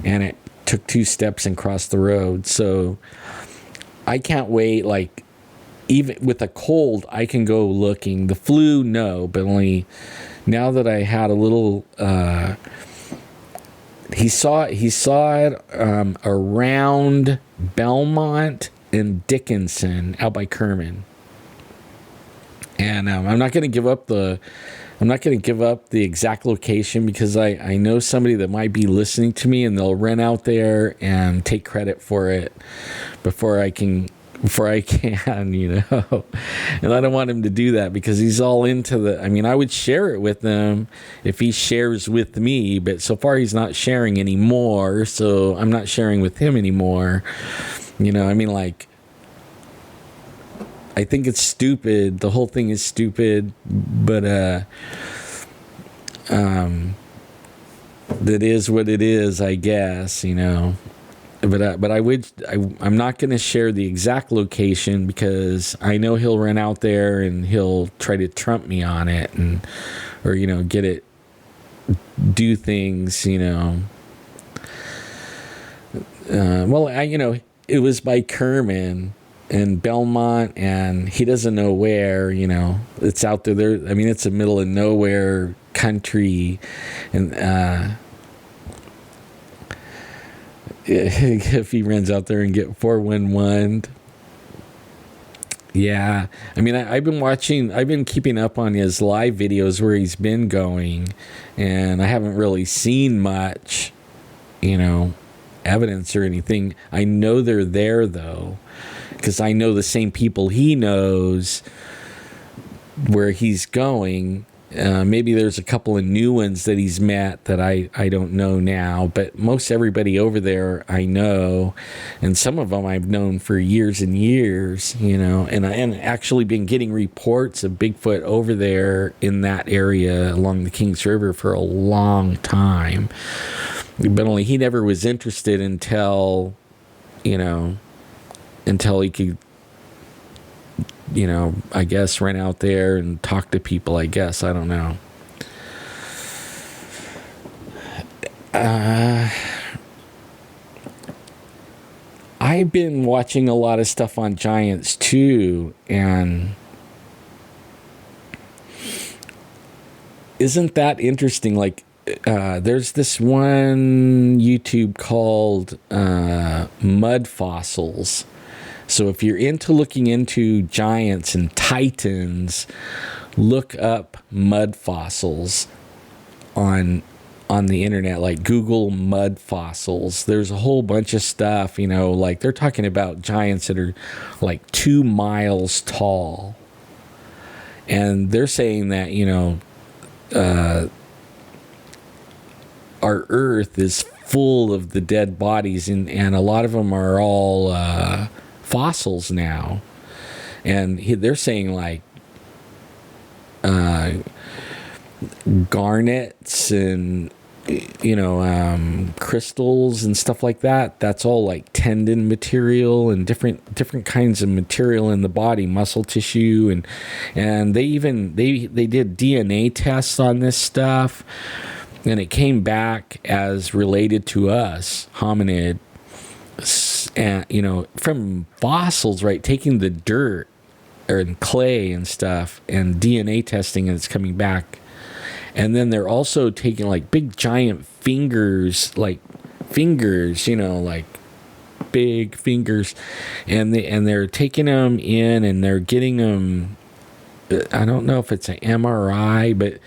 and it took 2 steps and crossed the road. So I can't wait. Like, even with a cold, I can go looking. The flu, no, but only now that I had a little. He saw it around Belmont and Dickinson, out by Kerman. And I'm not going to give up the exact location, because I know somebody that might be listening to me, and they'll run out there and take credit for it before I can, and I don't want him to do that, because he's all into I would share it with him if he shares with me, but so far he's not sharing anymore, so I'm not sharing with him anymore. I think it's stupid. The whole thing is stupid, but that is what it is, I guess, But I'm not going to share the exact location, because I know he'll run out there and he'll try to trump me on it, or get it, do things, it was by Kerman and Belmont, and he doesn't know where, it's out there. It's a middle of nowhere country, and if he runs out there and get 411. Yeah. I've been keeping up on his live videos where he's been going, and I haven't really seen much, evidence or anything. I know they're there, though, because I know the same people he knows where he's going. Maybe there's a couple of new ones that he's met that I don't know now, but most everybody over there I know, and some of them I've known for years and years, and actually been getting reports of Bigfoot over there in that area along the Kings River for a long time. But only he never was interested until he could, I guess, run out there and talk to people, I guess. I don't know. I've been watching a lot of stuff on giants, too, and isn't that interesting? Like, there's this one YouTube called Mud Fossils. So if you're into looking into giants and titans, look up mud fossils on the internet, like Google mud fossils. There's a whole bunch of stuff, like they're talking about giants that are like 2 miles tall. And they're saying that, our earth is full of the dead bodies, and a lot of them are all fossils now, and they're saying like garnets and crystals and stuff like that. That's all like tendon material and different kinds of material in the body, muscle tissue, and they did DNA tests on this stuff, and it came back as related to us, hominid, and from fossils, right? Taking the dirt and clay and stuff and DNA testing, and it's coming back. And then they're also taking like big giant fingers, like big fingers, and they're taking them in and they're getting them. I don't know if it's an MRI, but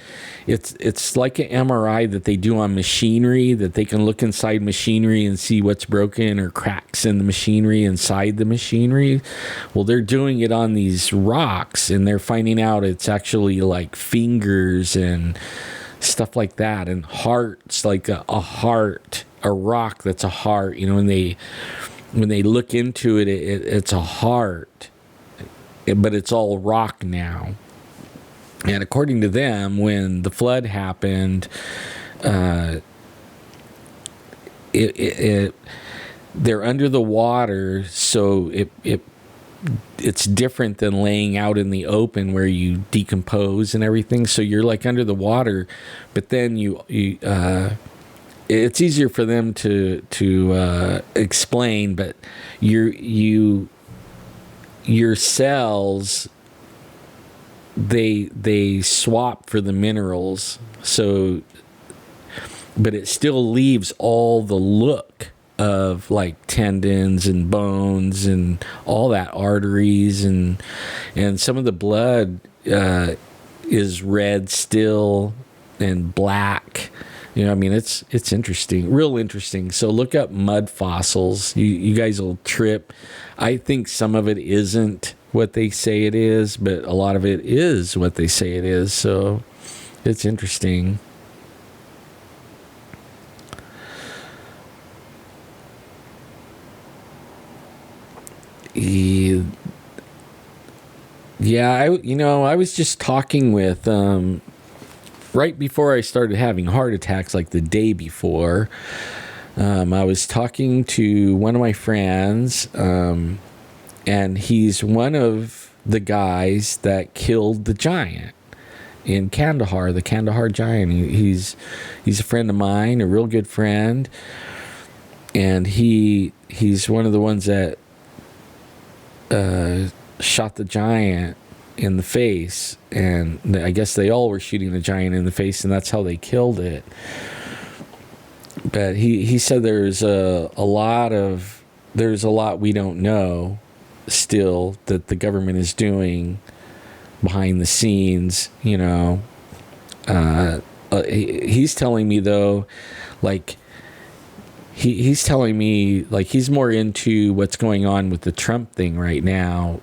it's like an MRI that they do on machinery, that they can look inside machinery and see what's broken or cracks in the machinery inside the machinery. Well, they're doing it on these rocks, and they're finding out it's actually like fingers and stuff like that, and hearts, like a heart, a rock that's a heart. When they look into it, it's a heart, but it's all rock now. And according to them, when the flood happened, they're under the water, so it's different than laying out in the open where you decompose and everything. So you're like under the water, but then it's easier for them to explain. But your cells, they swap for the minerals, so, but it still leaves all the look of like tendons and bones and all that, arteries, and some of the blood is red still and black. It's interesting, real interesting. So look up mud fossils. You guys will trip. I think some of it isn't what they say it is, but a lot of it is what they say it is. So it's interesting. Yeah, I was just talking with right before I started having heart attacks, like the day before. I was talking to one of my friends, and he's one of the guys that killed the giant in Kandahar, the Kandahar giant. He's a friend of mine, a real good friend, and he's one of the ones that shot the giant in the face, and I guess they all were shooting the giant in the face, and that's how they killed it. But he said there's a lot we don't know still that the government is doing behind the scenes. He's telling me though, like he's telling me like he's more into what's going on with the Trump thing right now.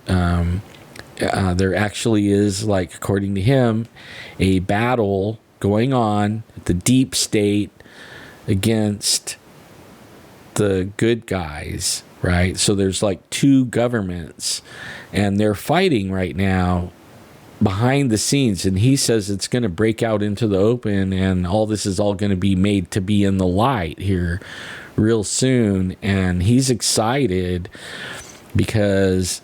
There actually is, like, according to him, a battle going on, the deep state against the good guys, right? So there's like two governments, and they're fighting right now behind the scenes, and he says it's going to break out into the open, and all this is all going to be made to be in the light here real soon. And he's excited because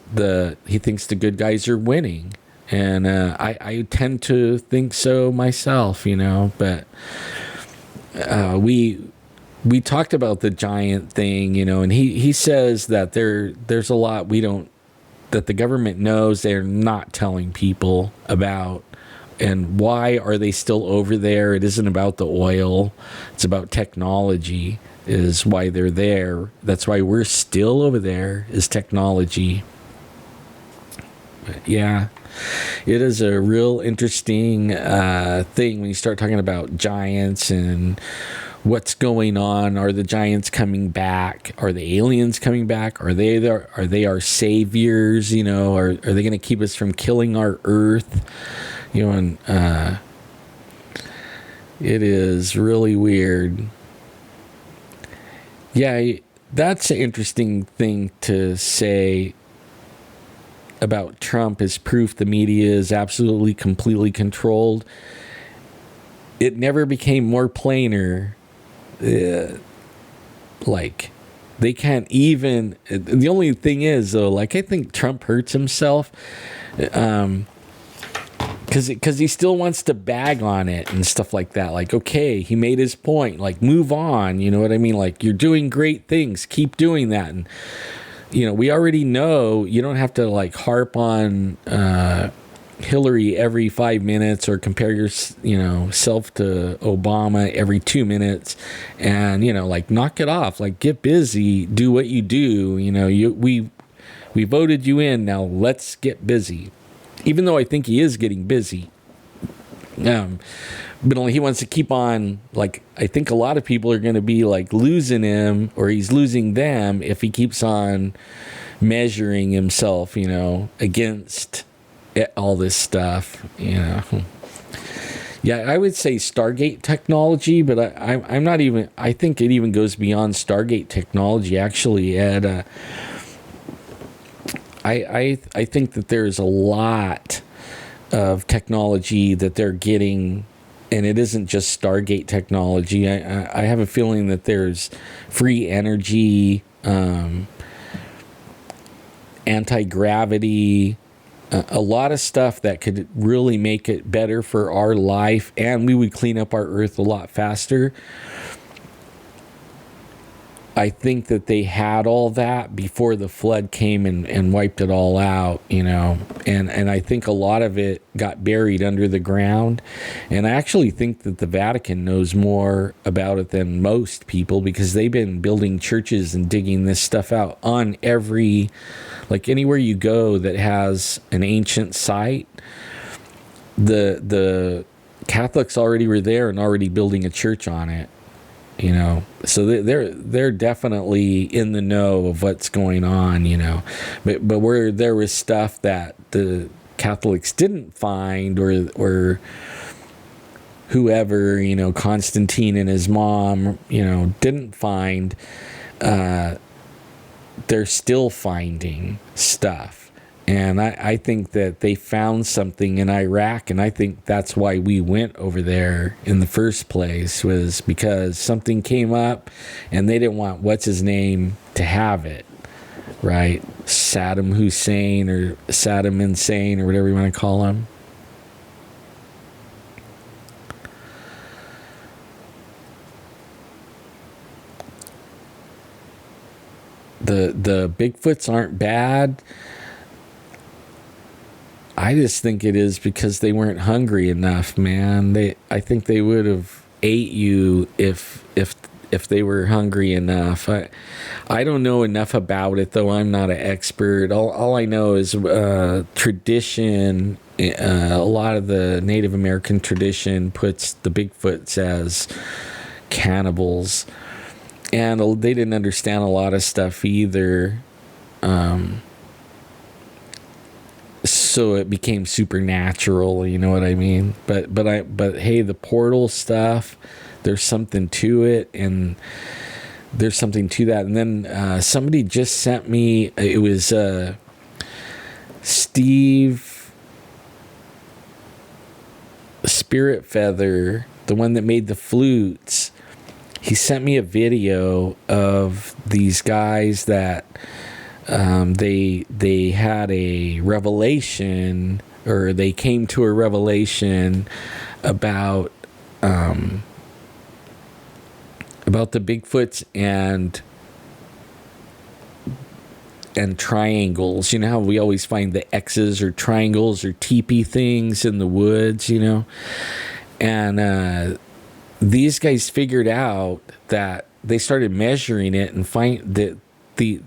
he thinks the good guys are winning, and I tend to think so myself, but we talked about the giant thing, and he says that there's a lot that the government knows they're not telling people about. And why are they still over there? It isn't about the oil, it's about technology is why they're there. That's why we're still over there, is technology. But yeah, it is a real interesting thing when you start talking about giants and what's going on. Are the giants coming back? Are the aliens coming back? Are they our saviors? Are they going to keep us from killing our Earth? And it is really weird. Yeah, that's an interesting thing to say. about Trump is proof the media is absolutely, completely controlled. It never became more plainer. Like, they can't even. The only thing is, though, like, I think Trump hurts himself. Because he still wants to bag on it and stuff like that. Like, okay, he made his point. Like, move on. You know what I mean? Like, you're doing great things. Keep doing that. And, we already know you don't have to, like, harp on Hillary every 5 minutes or compare your, self to Obama every 2 minutes. And, like, knock it off. Like, get busy. Do what you do. We voted you in. Now let's get busy. Even though I think he is getting busy. But only he wants to keep on, like, I think a lot of people are going to be, like, losing him, or he's losing them if he keeps on measuring himself, against all this stuff, Yeah, I would say Stargate technology, but I'm not even, I think it even goes beyond Stargate technology, actually, Ed. I think that there's a lot of technology that they're getting, and it isn't just Stargate technology. I have a feeling that there's free energy, anti-gravity, a lot of stuff that could really make it better for our life, and we would clean up our Earth a lot faster. I think that they had all that before the flood came and wiped it all out, and I think a lot of it got buried under the ground. And I actually think that the Vatican knows more about it than most people, because they've been building churches and digging this stuff out on every, like, anywhere you go that has an ancient site, the Catholics already were there and already building a church on it. So they're definitely in the know of what's going on, but where there was stuff that the Catholics didn't find, or whoever, Constantine and his mom, didn't find, they're still finding stuff. And I think that they found something in Iraq, and I think that's why we went over there in the first place, was because something came up and they didn't want what's-his-name to have it, right? Saddam Hussein, or Saddam Insane, or whatever you want to call him. The Bigfoots aren't bad. I just think it is because they weren't hungry enough, man. I think they would have ate you if they were hungry enough. I don't know enough about it, though. I'm not an expert. All I know is tradition. A lot of the Native American tradition puts the Bigfoots as cannibals, and they didn't understand a lot of stuff either. So it became supernatural, you know what I mean? But hey, the portal stuff, there's something to it, and there's something to that. And then somebody just sent me, it was Steve Spirit Feather, the one that made the flutes. He sent me a video of these guys that they had a revelation, or they came to a revelation about the Bigfoots and triangles. You know how we always find the X's or triangles or teepee things in the woods, and these guys figured out that they started measuring it and find that they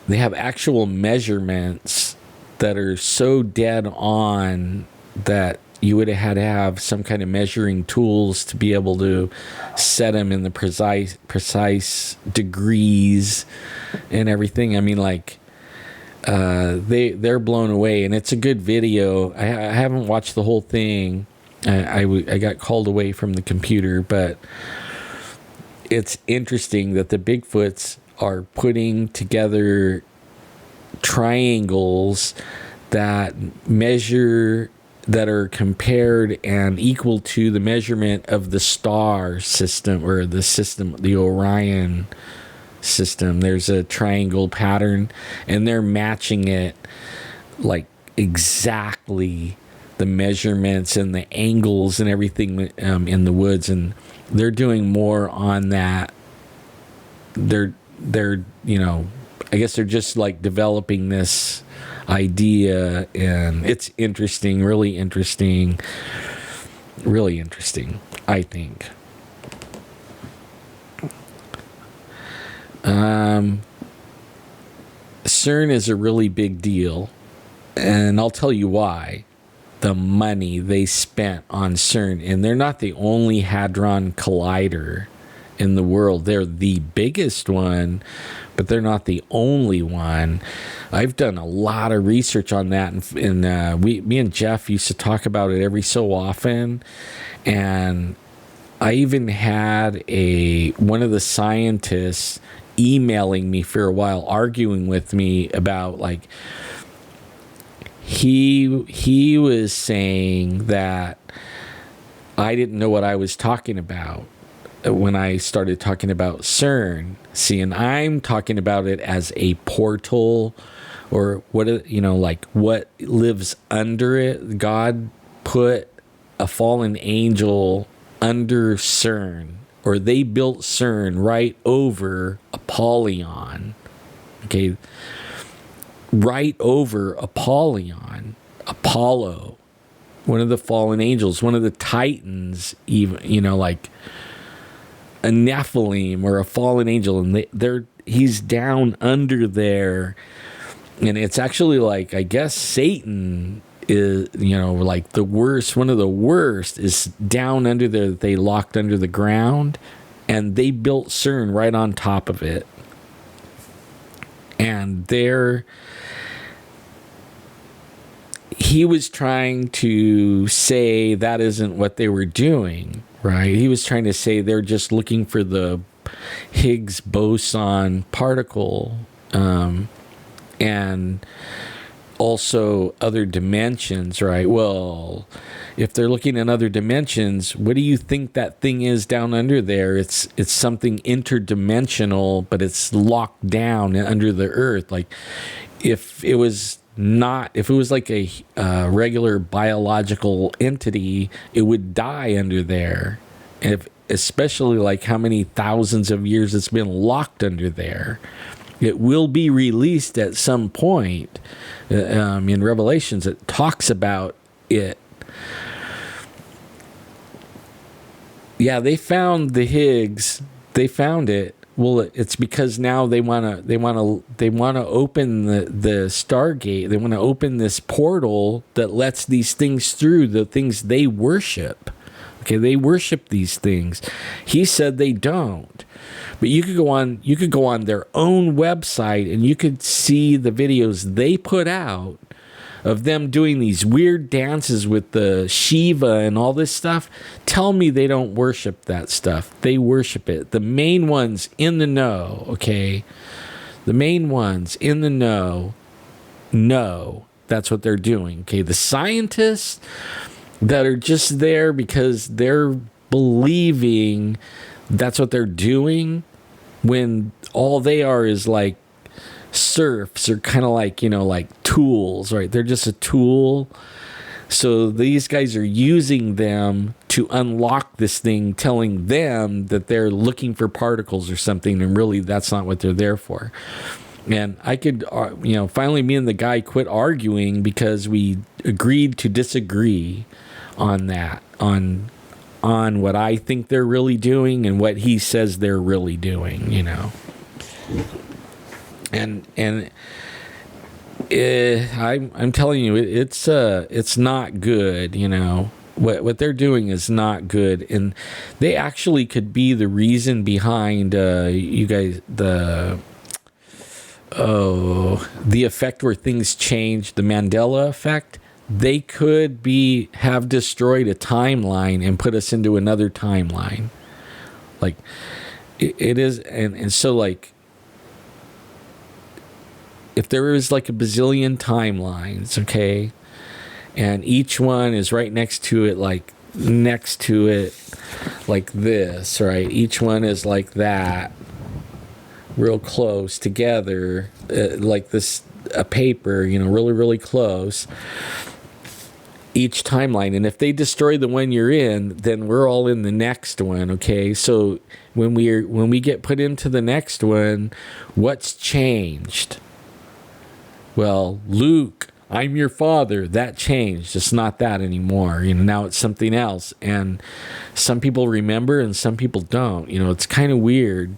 have actual measurements that are so dead on that you would have had to have some kind of measuring tools to be able to set them in the precise degrees and everything. I mean, like, they're blown away, and it's a good video. I haven't watched the whole thing. I got called away from the computer, but it's interesting that the Bigfoots are putting together triangles that measure, that are compared and equal to the measurement of the star system, or the system, the Orion system. There's a triangle pattern, and they're matching it like exactly, the measurements and the angles and everything in the woods, and they're doing more on that. They're I guess they're just like developing this idea, and it's interesting, really interesting, I think. CERN is a really big deal, and I'll tell you why. The money they spent on CERN, and they're not the only hadron collider in the world. They're the biggest one, but they're not the only one. I've done a lot of research on that, and me and Jeff used to talk about it every so often. And I even had one of the scientists emailing me for a while, arguing with me about, like, he was saying that I didn't know what I was talking about when I started talking about CERN. See, and I'm talking about it as a portal, or what, like what lives under it. God put a fallen angel under CERN, or they built CERN right over Apollyon. Okay, right over Apollyon, Apollo, one of the fallen angels, one of the titans, even, like a Nephilim or a fallen angel, and he's down under there. And it's actually like, I guess Satan is, like the worst, one of the worst is down under there, that they locked under the ground, and they built CERN right on top of it. And he was trying to say that isn't what they were doing, right? He was trying to say they're just looking for the Higgs boson particle, and also other dimensions, right? Well, if they're looking at other dimensions, what do you think that thing is down under there? It's something interdimensional, but it's locked down under the earth. Like, if it was like a regular biological entity, it would die under there. Especially like how many thousands of years it's been locked under there. It will be released at some point. In Revelations, it talks about it. Yeah, they found the Higgs. They found it. Well, it's because now they want to open the Stargate. They want to open this portal that lets these things through, the things they worship. Okay, they worship these things. He said they don't. But you could go on their own website, and you could see the videos they put out of them doing these weird dances with the Shiva and all this stuff. Tell me they don't worship that stuff. They worship it. The main ones in the know, okay? The main ones in the know that's what they're doing, okay? The scientists that are just there because they're believing that's what they're doing, when all they are is like serfs, or kind of like, like tools, right? They're just a tool. So these guys are using them to unlock this thing, telling them that they're looking for particles or something, and really that's not what they're there for. And I could, finally me and the guy quit arguing, because we agreed to disagree on that, on what I think they're really doing and what he says they're really doing, And I'm telling you, it's not good, What they're doing is not good, and they actually could be the reason behind you guys the effect where things change, the Mandela effect. They could have destroyed a timeline and put us into another timeline. Like, it is, and so, like, if there was like a bazillion timelines, okay, and each one is right next to it like this, right? Each one is like that, real close together, like this, a paper, really, really close. Each timeline, and if they destroy the one you're in, then we're all in the next one, okay? So when we get put into the next one, what's changed? Well, Luke, I'm your father. That changed. It's not that anymore. Now it's something else. And some people remember and some people don't. It's kind of weird.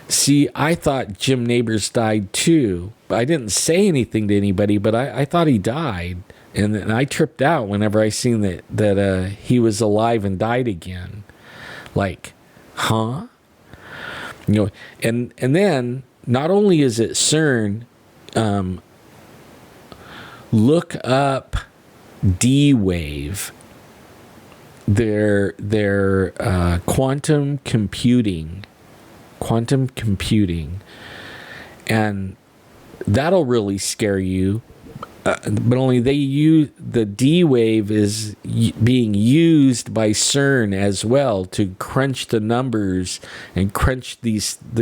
See, I thought Jim Neighbors died too. I didn't say anything to anybody, but I thought he died. And I tripped out whenever I seen that he was alive and died again. Like, huh? And then not only is it CERN, look up D-Wave. Their quantum computing, and that'll really scare you. But only the D-Wave is being used by CERN as well to crunch the numbers and crunch the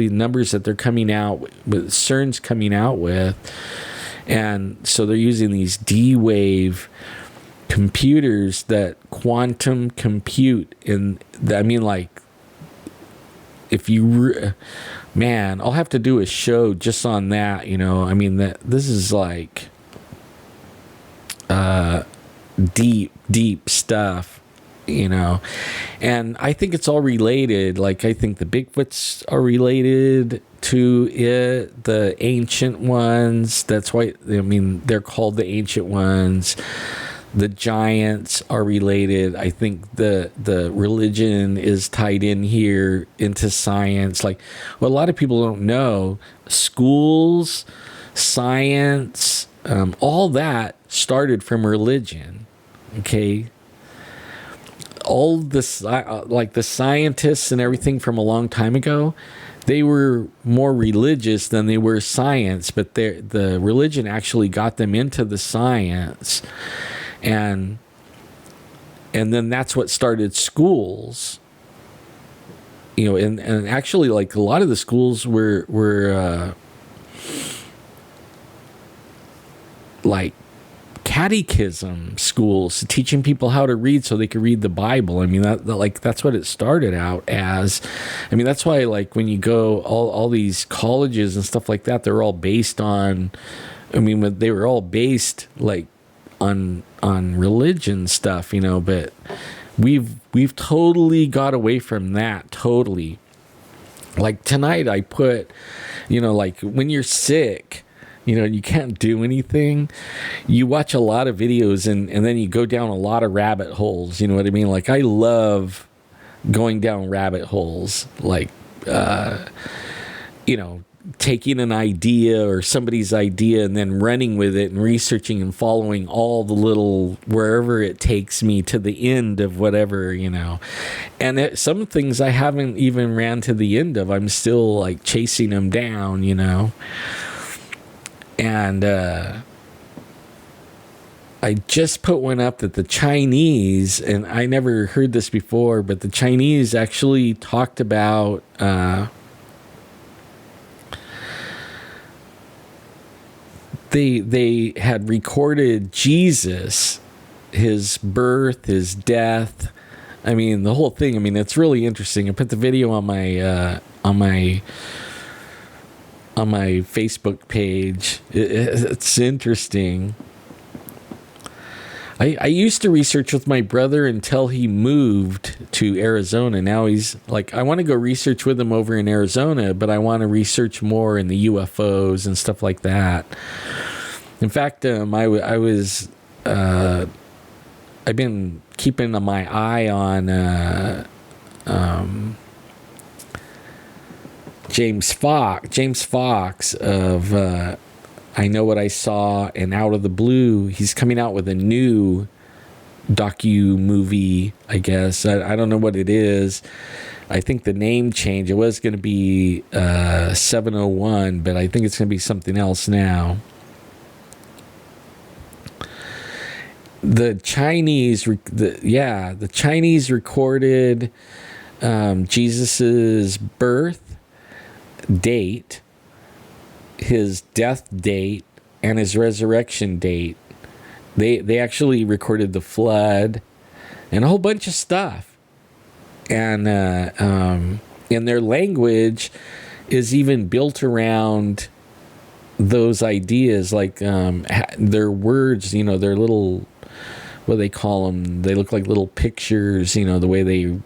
numbers that they're coming out with, CERN's coming out with. And so they're using these D-Wave computers that quantum compute. And I mean, like, if you, man, I'll have to do a show just on that, I mean, this is like deep stuff, and I think it's all related. Like, I think the Bigfoots are related to it, the ancient ones. That's why, they're called the ancient ones. The giants are related. I think the religion is tied in here into science. Like, what a lot of people don't know, schools, science, all that started from religion, okay? All this, like the scientists and everything from a long time ago, they were more religious than they were science, but the religion actually got them into the science, and then that's what started schools, and actually, like, a lot of the schools were like catechism schools, teaching people how to read so they could read the Bible. I mean, that's what it started out as. I mean, that's why, like, when you go all these colleges and stuff like that, they're all based on, they were all based like on religion stuff, but we've totally got away from that, totally. Like, tonight I put, like, when you're sick, you can't do anything, you watch a lot of videos and then you go down a lot of rabbit holes. You know what I mean? Like, I love going down rabbit holes, like, taking an idea or somebody's idea and then running with it and researching and following all the little, wherever it takes me to the end of whatever, and some things I haven't even ran to the end of. I'm still, like, chasing them down, And I just put one up that the Chinese, and I never heard this before, but the Chinese actually talked about they had recorded Jesus, his birth, his death. I mean, the whole thing. I mean, it's really interesting. I put the video on my Facebook page. It's interesting. I used to research with my brother until he moved to Arizona. Now he's like, I want to go research with him over in Arizona, but I want to research more in the UFOs and stuff like that. In fact, I've been keeping my eye on James Fox of I Know What I Saw and Out of the Blue. He's coming out with a new docu-movie, I guess. I don't know what it is. I think the name change, it was going to be 701, but I think it's going to be something else now. The Chinese recorded Jesus's birth date, his death date, and his resurrection date. They actually recorded the flood and a whole bunch of stuff. And their language is even built around those ideas, like their words, their little, what do they call them? They look like little pictures, the way they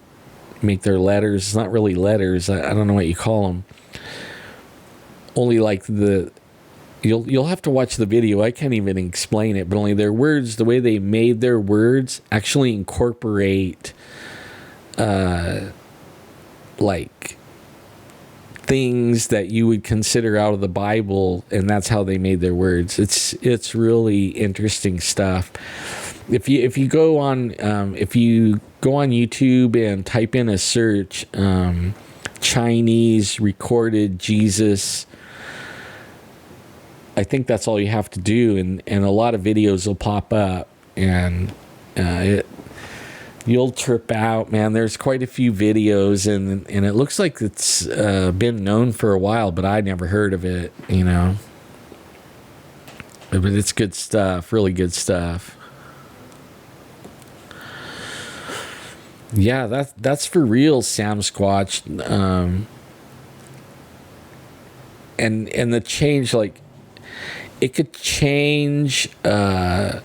make their letters. It's not really letters. I don't know what you call them. Only like you'll have to watch the video. I can't even explain it, but only their words, the way they made their words actually incorporate like things that you would consider out of the Bible, and that's how they made their words. It's really interesting stuff. If you go on YouTube and type in a search, Chinese recorded Jesus, I think that's all you have to do, and a lot of videos will pop up, and you'll trip out, man. There's quite a few videos, and it looks like it's been known for a while, but I'd never heard of it, But it's good stuff, really good stuff. Yeah, that's for real, Sam Squatch. And the change, like, it could change the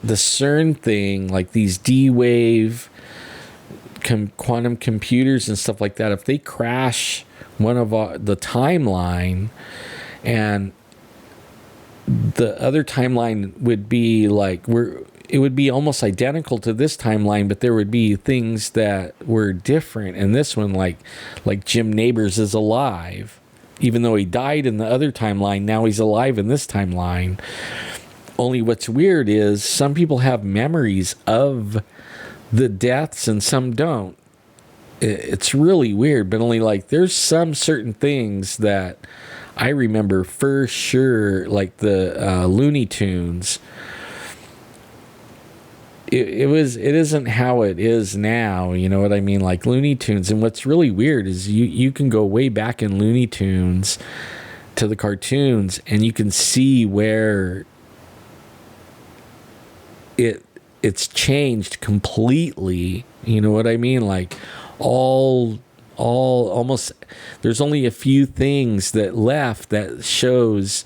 CERN thing, like these D-wave quantum computers and stuff like that. If they crash one of the timeline, and the other timeline would be like it would be almost identical to this timeline, but there would be things that were different. And this one, like Jim Neighbors is alive. Even though he died in the other timeline, now he's alive in this timeline. Only what's weird is some people have memories of the deaths and some don't. It's really weird, but only like there's some certain things that I remember for sure, like the Looney Tunes. It isn't how it is now, you know what I mean? Like Looney Tunes. And what's really weird is you can go way back in Looney Tunes to the cartoons, and you can see where it's changed completely. You know what I mean? Like all almost, there's only a few things that left that shows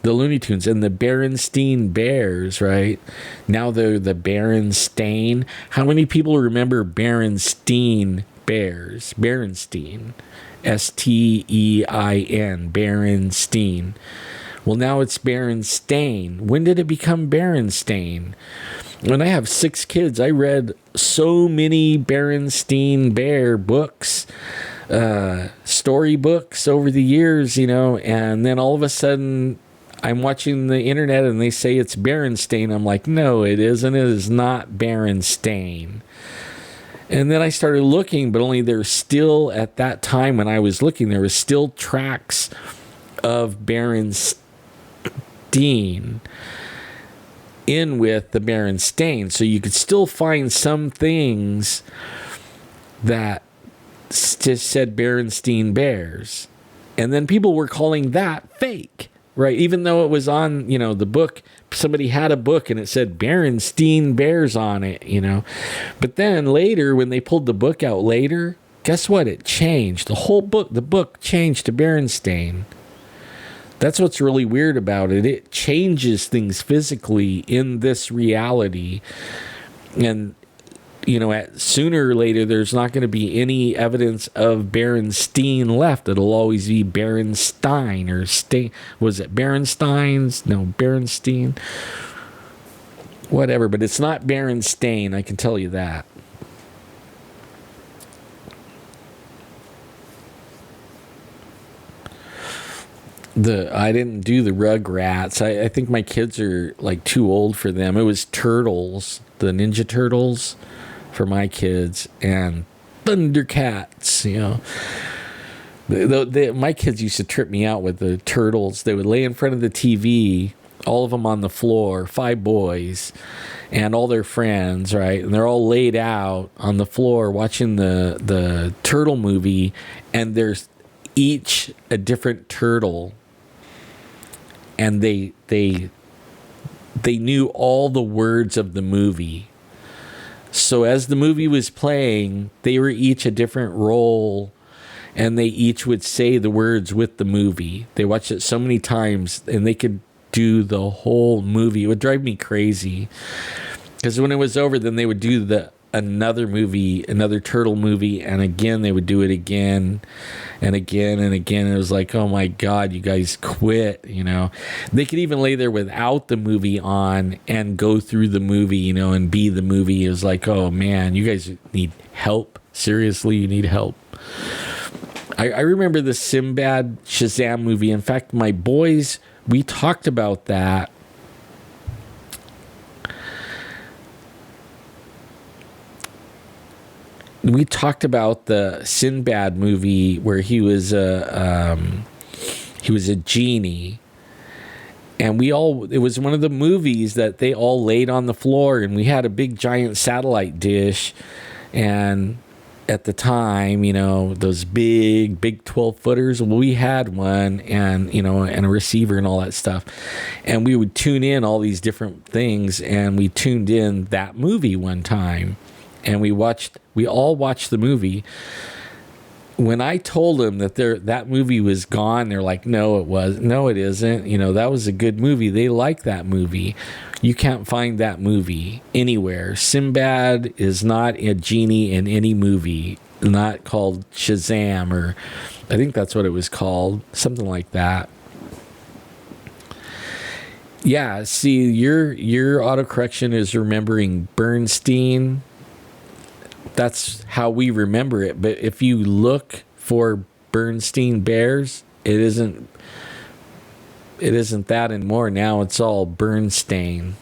the Looney Tunes and the Berenstain Bears, right? Now they're the Berenstain. How many people remember Berenstain Bears? Berenstain. S-T-E-I-N. Berenstain. Well, now it's Berenstain. When did it become Berenstain? When I have 6 kids, I read so many Berenstain Bear books, story books over the years, and then all of a sudden I'm watching the internet and they say it's Berenstain. I'm like, no, it isn't. It is not Berenstain. And then I started looking, but only there's still, at that time when I was looking, there was still tracks of Berenstain in with the Berenstain. So you could still find some things that just said Berenstain Bears. And then people were calling that fake. Right, even though it was on, the book, somebody had a book and it said Berenstain Bears on it, But then later, when they pulled the book out later, guess what? It changed. The whole book, the book changed to Berenstain. That's what's really weird about it. It changes things physically in this reality. And, sooner or later, there's not going to be any evidence of Berenstain left. It'll always be Berenstein or was it Berensteins? No, Berenstein. Whatever, but it's not Berenstain, I can tell you that. I didn't do the Rugrats. I think my kids are like too old for them. It was Turtles, the Ninja Turtles, for my kids, and Thundercats. My kids used to trip me out with the Turtles. They would lay in front of the TV, all of them on the floor, 5 boys, and all their friends, right? And they're all laid out on the floor watching the turtle movie, and there's each a different turtle. And they knew all the words of the movie. So as the movie was playing, they were each a different role, and they each would say the words with the movie. They watched it so many times, and they could do the whole movie. It would drive me crazy, because when it was over, then they would do another movie, another turtle movie, and again they would do it again and again and again. It was like, oh my God, you guys quit. They could even lay there without the movie on and go through the movie, and be the movie. It was like, oh man, you guys need help. Seriously, you need help. I remember the Sinbad Shazam movie. In fact, my boys, we talked about that. We talked about the Sinbad movie where he was a genie, and it was one of the movies that they all laid on the floor, and we had a big giant satellite dish, and at the time, those big 12-footers, we had one, and and a receiver and all that stuff, and we would tune in all these different things, and we tuned in that movie one time. And we all watched the movie. When I told them that movie was gone, they're like, no, it isn't. That was a good movie. They like that movie. You can't find that movie anywhere. Sinbad is not a genie in any movie, not called Shazam, or I think that's what it was called, something like that. Yeah, see, your autocorrection is remembering Bernstein. That's how we remember it. But if you look for Bernstein Bears, it isn't that anymore. Now it's all Bernstein.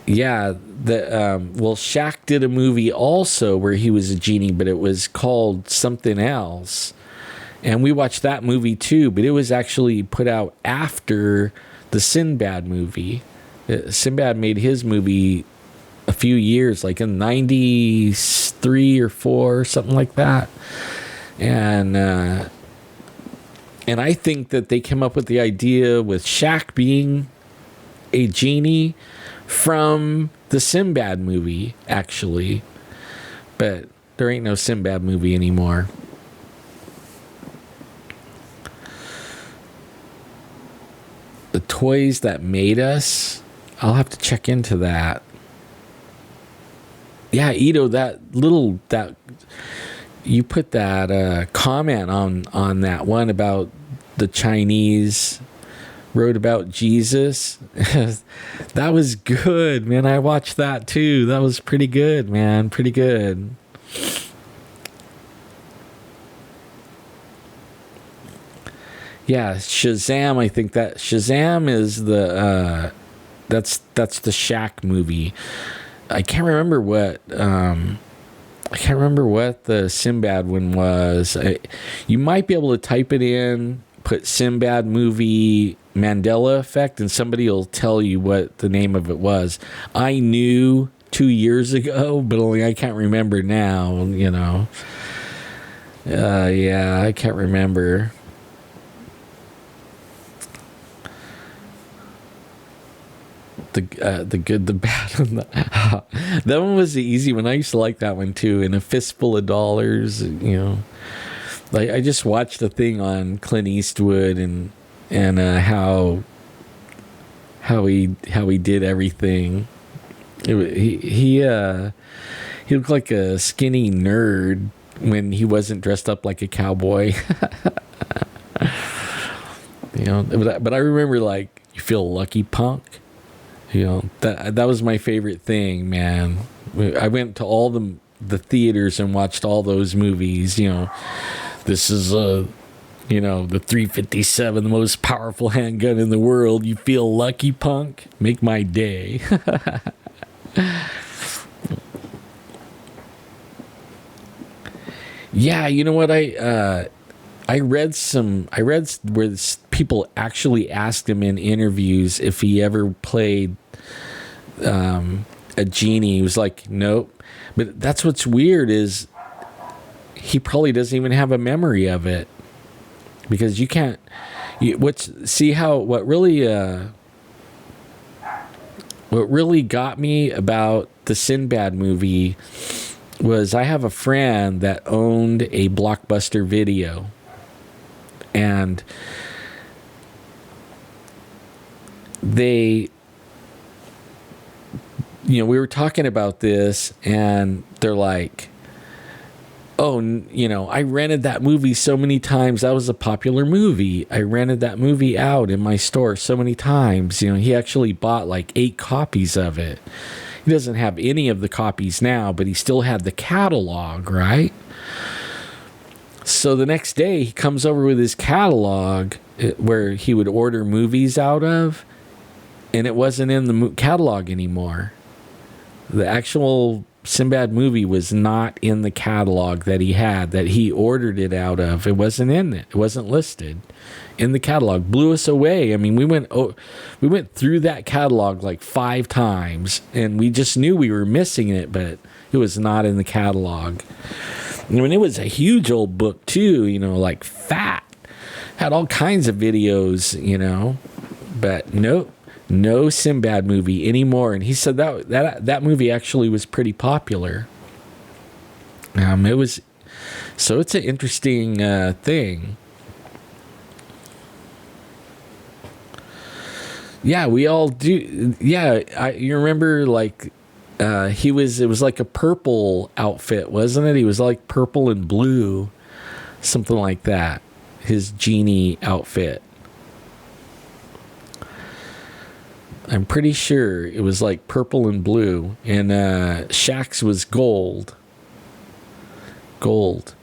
Yeah, Shaq did a movie also where he was a genie, but it was called something else. And we watched that movie too, but it was actually put out after the Sinbad movie. Sinbad made his movie a few years, like in 93 or 4, something like that. And I think that they came up with the idea with Shaq being a genie from the Sinbad movie, actually. But there ain't no Sinbad movie anymore. The Toys That Made Us. I'll have to check into that. Yeah, Ito, that you put that comment on that one about the Chinese wrote about Jesus. That was good, man. I watched that too. That was pretty good, man. Pretty good. Yeah, Shazam. I think that Shazam is the that's the Shaq movie. I can't remember what the Sinbad one was. You might be able to type it in, put Sinbad movie Mandela effect, and somebody will tell you what the name of it was. I knew 2 years ago, but only I can't remember now. Yeah, I can't remember. The good, the bad, and that one was the easy one. I used to like that one too. And A Fistful of Dollars, like I just watched the thing on Clint Eastwood and how he did everything. He looked like a skinny nerd when he wasn't dressed up like a cowboy. But I remember, like, You Feel Lucky, Punk. That was my favorite thing, man. I went to all the the theaters and watched all those movies. This is the 357, the most powerful handgun in the world. You feel lucky, punk? Make my day. Yeah, you know what? I read where people actually asked him in interviews if he ever played a genie. He was like, nope. But that's what's weird is he probably doesn't even have a memory of it, because you can't. What really got me about the Sinbad movie was I have a friend that owned a Blockbuster Video, and we were talking about this, and they're like, oh, I rented that movie so many times. That was a popular movie. I rented that movie out in my store so many times. He actually bought like 8 copies of it. He doesn't have any of the copies now, but he still had the catalog, right? So the next day, he comes over with his catalog where he would order movies out of, and it wasn't in the catalog anymore. The actual Sinbad movie was not in the catalog that he ordered it out of. It wasn't in it. It wasn't listed in the catalog. Blew us away. I mean, we went through that catalog like 5 times, and we just knew we were missing it, but it was not in the catalog. I mean, it was a huge old book too, like fat. Had all kinds of videos, but nope. No Sinbad movie anymore. And he said that movie actually was pretty popular. It's an interesting thing. Yeah, we all do. Yeah, you remember like it was like a purple outfit, wasn't it? He was like purple and blue, something like that. His genie outfit. I'm pretty sure it was like purple and blue, and Shaq's was gold. Gold.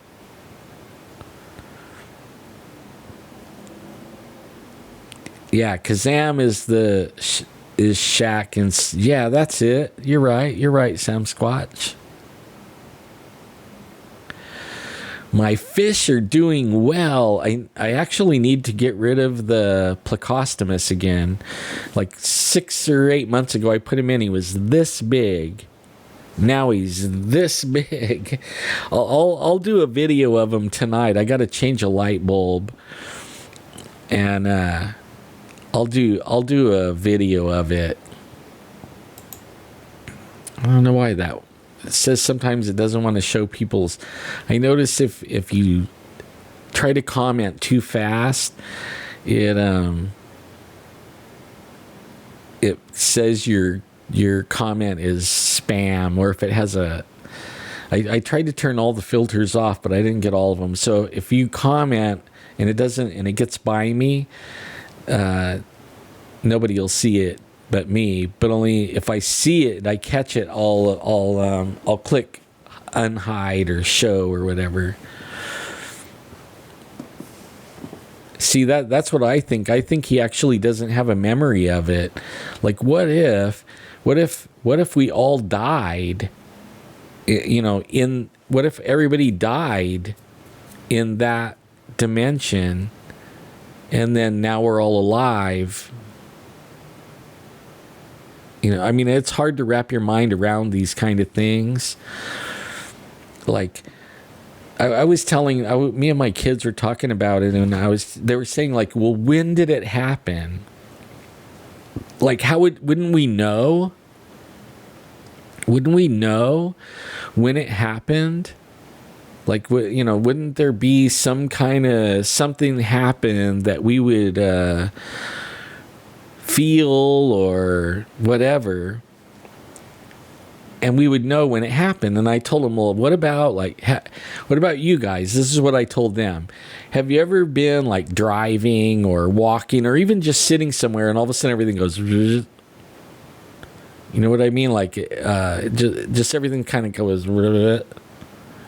Yeah, Kazam is Shaq, and yeah, that's it. You're right, Sam Squatch. My fish are doing well. I actually need to get rid of the Plecostomus again. Like 6 or 8 months ago, I put him in. He was this big. Now he's this big. I'll do a video of him tonight. I got to change a light bulb, and I'll do a video of it. I don't know why that. It says sometimes it doesn't want to show people's. I notice if you try to comment too fast, it says your comment is spam, or if it has I tried to turn all the filters off, but I didn't get all of them. So if you comment and it gets by me, nobody will see it but me. But only if I see it and I catch it, I'll click unhide or show or whatever. See, that's what I think. I think he actually doesn't have a memory of it. Like, what if we all died? What if everybody died in that dimension, and then now we're all alive? I mean, it's hard to wrap your mind around these kind of things. Like, I was telling, me and my kids were talking about it, and they were saying, like, well, when did it happen? Like, wouldn't we know? Wouldn't we know when it happened? Like, wouldn't there be some kind of something happen that we would feel or whatever, and we would know when it happened? And I told them, well, what about you guys? This is what I told them. Have you ever been like driving or walking or even just sitting somewhere, and all of a sudden everything goes, You know what I mean? Like, just everything kind of goes,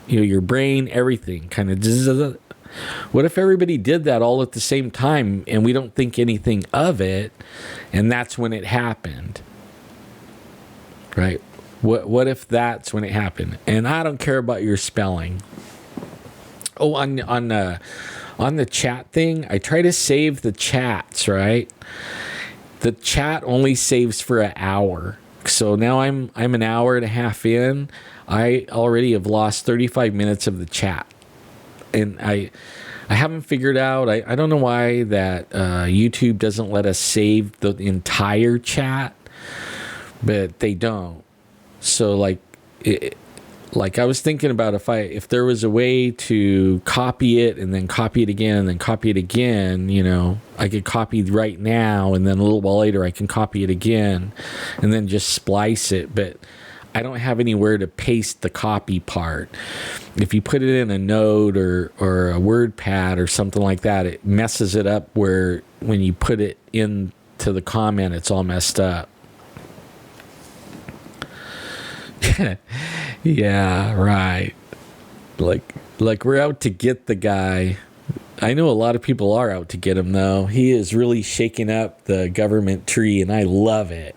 your brain, everything kind of. What if everybody did that all at the same time and we don't think anything of it, and that's when it happened, right? What if that's when it happened? And I don't care about your spelling. Oh, on the chat thing, I try to save the chats, right? The chat only saves for an hour. So now I'm an hour and a half in. I already have lost 35 minutes of the chat. And I haven't figured out, I don't know why that YouTube doesn't let us save the entire chat, but they don't. So like I was thinking about if there was a way to copy it and then copy it again and then copy it again, I could copy right now and then a little while later I can copy it again and then just splice it. But I don't have anywhere to paste the copy part. If you put it in a note or a WordPad or something like that, it messes it up where when you put it into the comment, it's all messed up. Yeah, right. Like we're out to get the guy. I know a lot of people are out to get him, though. He is really shaking up the government tree, and I love it.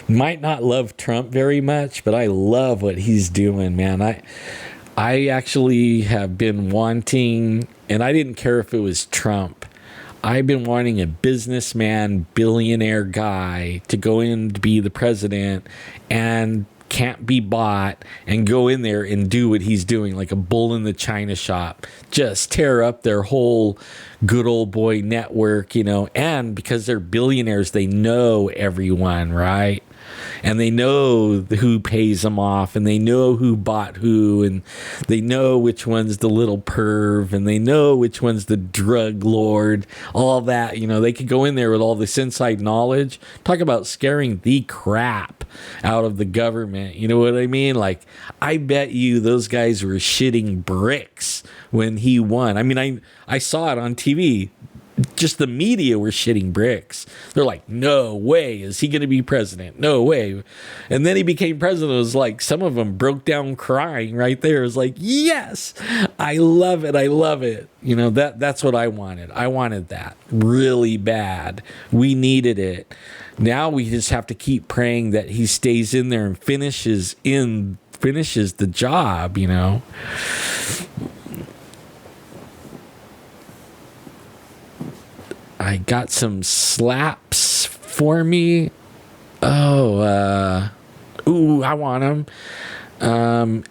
Might not love Trump very much, but I love what he's doing, man. I actually have been wanting, and I didn't care if it was Trump. I've been wanting a businessman, billionaire guy to go in to be the president and can't be bought and go in there and do what he's doing, like a bull in the china shop, just tear up their whole good old boy network, and because they're billionaires, they know everyone, right? And they know who pays them off, and they know who bought who, and they know which one's the little perv, and they know which one's the drug lord, all that. They could go in there with all this inside knowledge. Talk about scaring the crap out of the government. You know what I mean? Like, I bet you those guys were shitting bricks when he won. I mean, I saw it on TV. Just the media were shitting bricks. They're like, no way is he going to be president. No way. And then he became president. It was like some of them broke down crying right there. It was like, yes, I love it. I love it. That's what I wanted. I wanted that really bad. We needed it. Now we just have to keep praying that he stays in there and finishes the job, I got some slaps for me. I want them.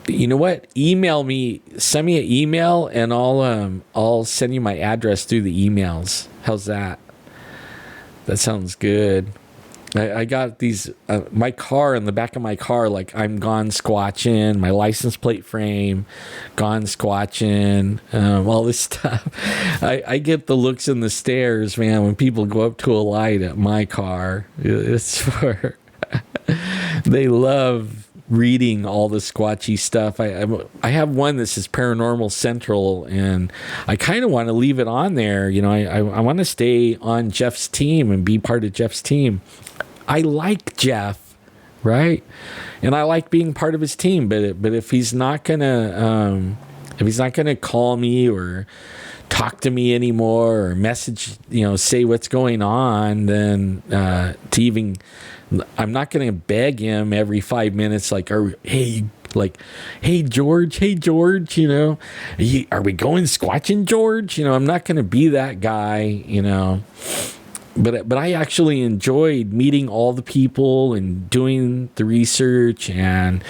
You know what? Email me. Send me an email, and I'll send you my address through the emails. How's that? That sounds good. I got these, my car, in the back of my car, like I'm gone squatching, my license plate frame, gone squatching, all this stuff. I get the looks and the stares, man, when people go up to a light at my car. It's for, they love reading all the squatchy stuff. I have one that says Paranormal Central, and I kind of want to leave it on there. I want to stay on Jeff's team and be part of Jeff's team. I like Jeff, right? And I like being part of his team, but if he's not gonna call me or talk to me anymore or message, say what's going on, then I'm not gonna beg him every 5 minutes like, hey George, are we going squatching, George? I'm not gonna be that guy, But I actually enjoyed meeting all the people and doing the research and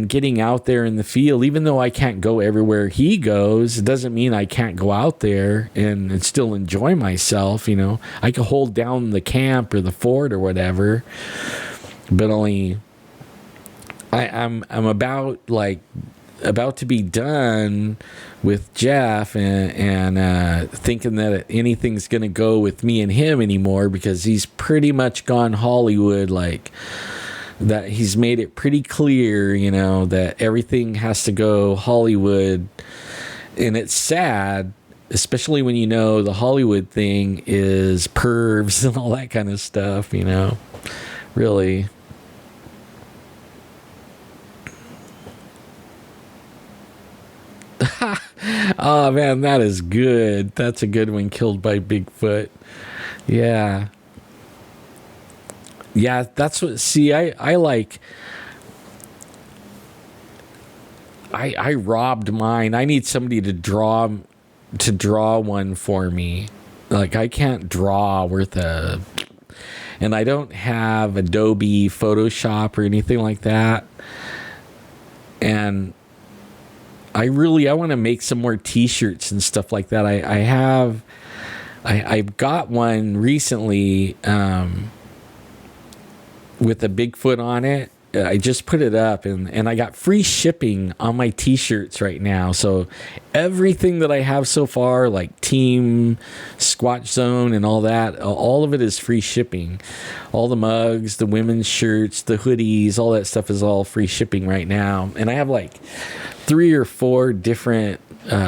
getting out there in the field. Even though I can't go everywhere he goes, it doesn't mean I can't go out there and still enjoy myself. I could hold down the camp or the fort or whatever, but only I'm about to be done with Jeff and thinking that anything's going to go with me and him anymore, because he's pretty much gone Hollywood, like that. He's made it pretty clear, that everything has to go Hollywood. And it's sad, especially when the Hollywood thing is pervs and all that kind of stuff, really. Oh man, that is good. That's a good one. Killed by Bigfoot. Yeah. Yeah, that's what. See, I like. I robbed mine. I need somebody to draw one for me. Like I can't draw worth a, and I don't have Adobe Photoshop or anything like that. And I want to make some more T-shirts and stuff like that. I've got one recently with a Bigfoot on it. I just put it up and I got free shipping on my T-shirts right now. So everything that I have so far, like Team Squatch Zone and all that, all of it is free shipping. All the mugs, the women's shirts, the hoodies, all that stuff is all free shipping right now. And I have like 3 or 4 different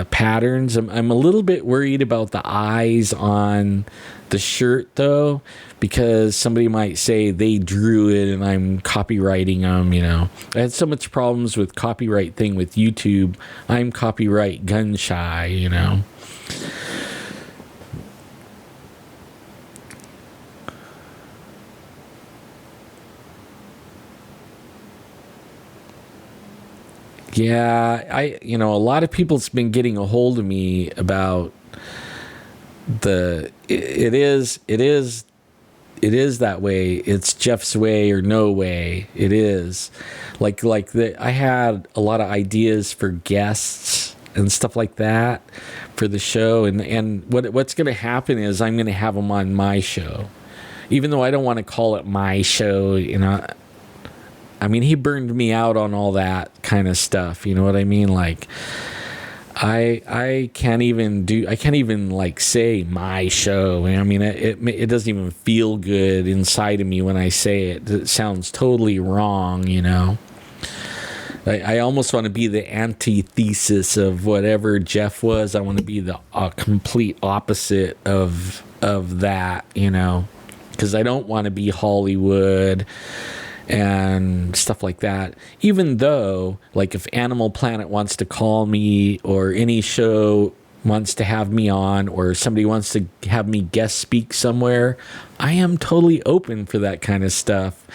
patterns. I'm a little bit worried about the eyes on the shirt though, because somebody might say they drew it and I'm copywriting them, you know. I had so much problems with copyright thing with YouTube. I'm copyright gun shy, you know. Yeah, a lot of people's been getting a hold of me about it is that way. It's Jeff's way or no way. It is I had a lot of ideas for guests and stuff like that for the show, and what's going to happen is I'm going to have them on my show, even though I don't want to call it my show. You know, I mean, he burned me out on all that kind of stuff. You know what I mean? Like, I can't even like say my show. I mean, it doesn't even feel good inside of me when I say it. It sounds totally wrong, you know. I almost want to be the antithesis of whatever Jeff was. I want to be the complete opposite of that, you know, because I don't want to be Hollywood and stuff like that. Even though, like, if Animal Planet wants to call me, or any show wants to have me on, or somebody wants to have me guest speak somewhere, I am totally open for that kind of stuff,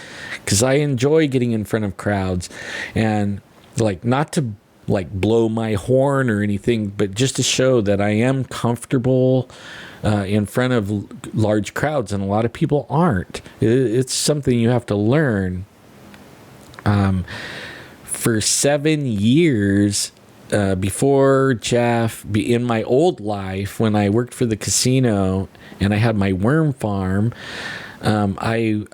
because I enjoy getting in front of crowds. And, like, not to like blow my horn or anything, but just to show that I am comfortable in front of large crowds, and a lot of people aren't. It's something you have to learn. For 7 years before Jeff, in my old life, when I worked for the casino and I had my worm farm, I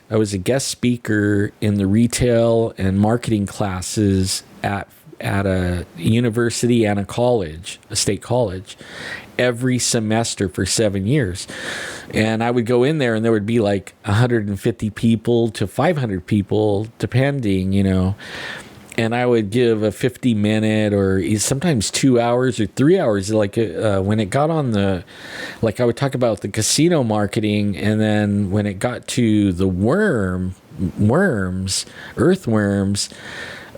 was a guest speaker in the retail and marketing classes at a university and a state college, every semester for 7 years. And I would go in there and there would be like 150 people to 500 people, depending, you know. And I would give a 50-minute or sometimes 2 hours or 3 hours. Like when it got on I would talk about the casino marketing, and then when it got to the earthworms,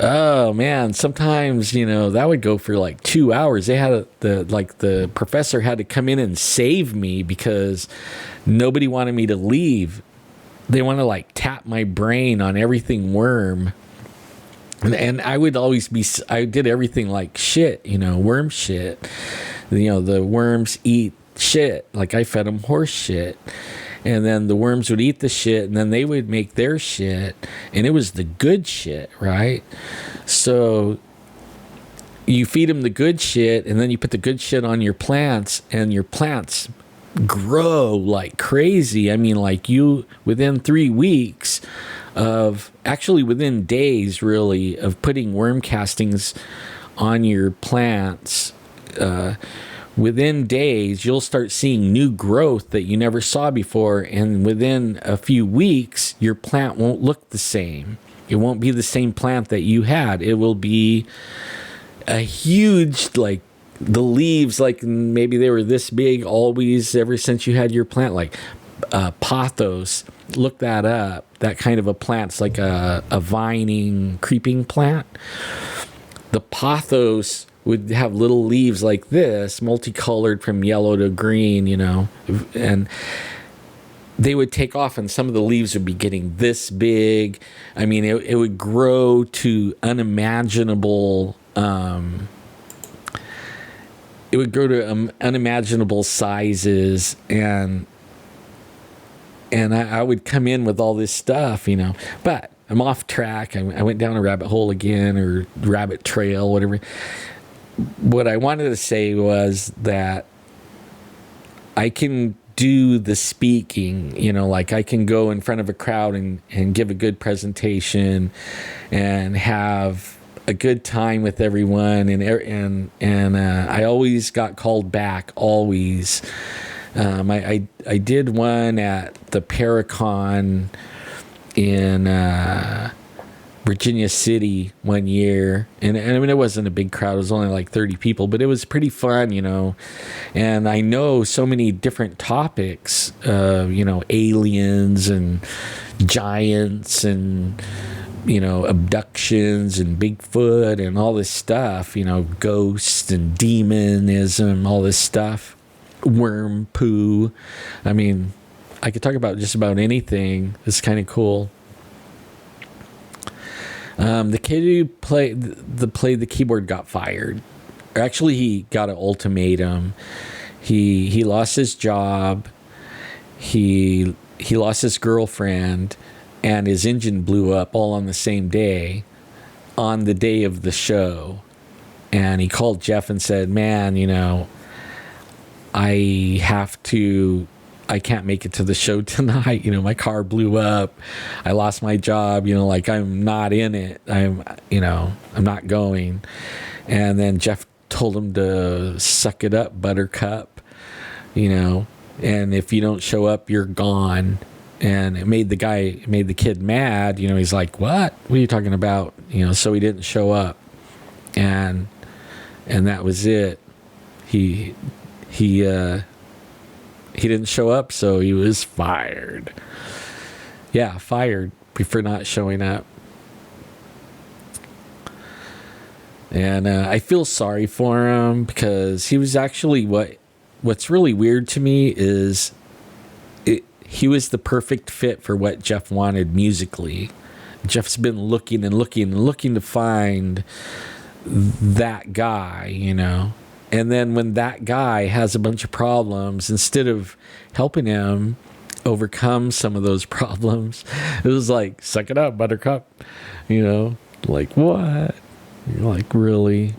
oh man, sometimes, that would go for like 2 hours. They had the professor had to come in and save me because nobody wanted me to leave. They want to like tap my brain on everything worm. And I would always I did everything like shit, worm shit. The worms eat shit. Like I fed them horse shit. And then the worms would eat the shit, and then they would make their shit, and it was the good shit, right? So you feed them the good shit, and then you put the good shit on your plants, and your plants grow like crazy. I mean, like within 3 weeks within days, really, of putting worm castings on your plants, within days, you'll start seeing new growth that you never saw before. And within a few weeks, your plant won't look the same. It won't be the same plant that you had. It will be a huge, like, the leaves, like maybe they were this big always, ever since you had your plant, like pothos. Look that up. That kind of a plant. It's like a vining, creeping plant. the pothos would have little leaves like this, multicolored from yellow to green, and they would take off, and some of the leaves would be getting this big. I mean, it would grow to unimaginable. It would grow to unimaginable sizes, and I would come in with all this stuff, But I'm off track. I went down a rabbit hole again, or rabbit trail, whatever. What I wanted to say was that I can do the speaking, like I can go in front of a crowd and give a good presentation and have a good time with everyone, and I always got called back, always. I did one at the Paracon in Virginia City one year, and I mean, it wasn't a big crowd, it was only like 30 people, but it was pretty fun, and I know so many different topics, aliens and giants and abductions and Bigfoot and all this stuff, ghosts and demonism, all this stuff, worm poo. I mean, I could talk about just about anything. It's kind of cool. The kid who played the keyboard got fired. Actually, he got an ultimatum. He lost his job. He lost his girlfriend, and his engine blew up all on the same day, on the day of the show. And he called Jeff and said, "Man, I can't make it to the show tonight. My car blew up. I lost my job. Like, I'm not in it. I'm not going." And then Jeff told him to suck it up, Buttercup, and if you don't show up, you're gone. And it made the kid mad. He's like, what are you talking about? So he didn't show up, and that was it. He didn't show up, so he was fired. Yeah, fired for not showing up. And I feel sorry for him, because he was actually, what's really weird to me is he was the perfect fit for what Jeff wanted musically. Jeff's been looking and looking and looking to find that guy, And then when that guy has a bunch of problems, instead of helping him overcome some of those problems, it was like, suck it up, Buttercup. Like, what? You're like, really?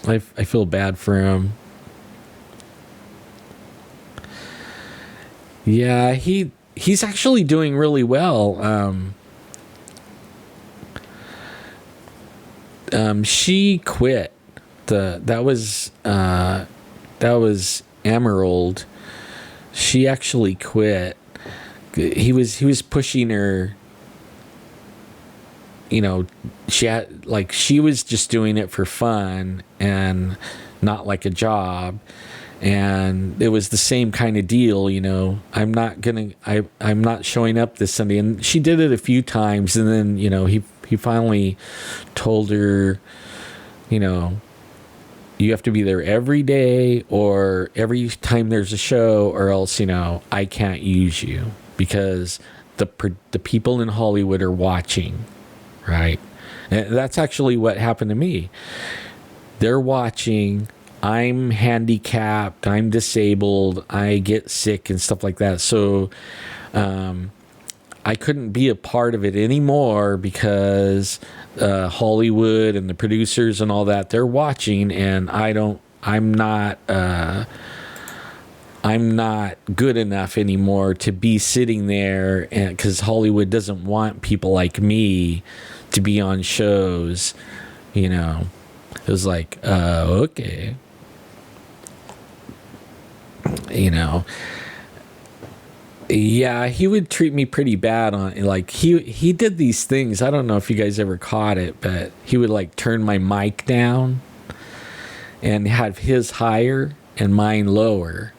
I feel bad for him. Yeah, he's actually doing really well. She quit. That was Emerald. She actually quit. He was pushing her. She was just doing it for fun and not like a job. And it was the same kind of deal, I'm not showing up this Sunday. And she did it a few times, and then, he finally told her, you have to be there every day or every time there's a show, or else, I can't use you, because the people in Hollywood are watching, right? And that's actually what happened to me. They're watching. I'm handicapped, I'm disabled, I get sick and stuff like that. So I couldn't be a part of it anymore, because Hollywood and the producers and all that, they're watching, and I'm not good enough anymore to be sitting there, and because Hollywood doesn't want people like me to be on shows, It was like, okay. Yeah, he would treat me pretty bad on, like, he did these things. I don't know if you guys ever caught it, but he would like turn my mic down and have his higher and mine lower.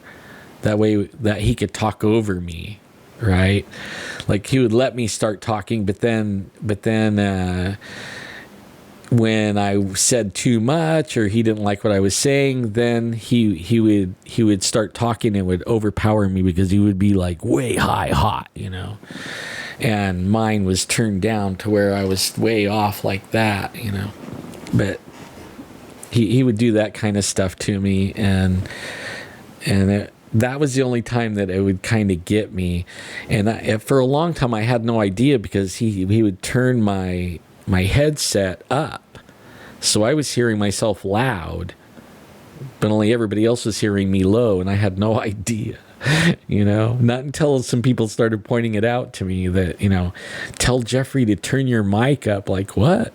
That way that he could talk over me, right? Like, he would let me start talking, but then when I said too much or he didn't like what I was saying, then he would start talking and would overpower me because he would be like way hot, and mine was turned down to where I was way off like that, but he would do that kind of stuff to me, and that was the only time that it would kind of get me. And for a long time I had no idea because he would turn my headset up, so I was hearing myself loud, but only everybody else was hearing me low, and I had no idea. Not until some people started pointing it out to me that, tell Jeffrey to turn your mic up. Like, what?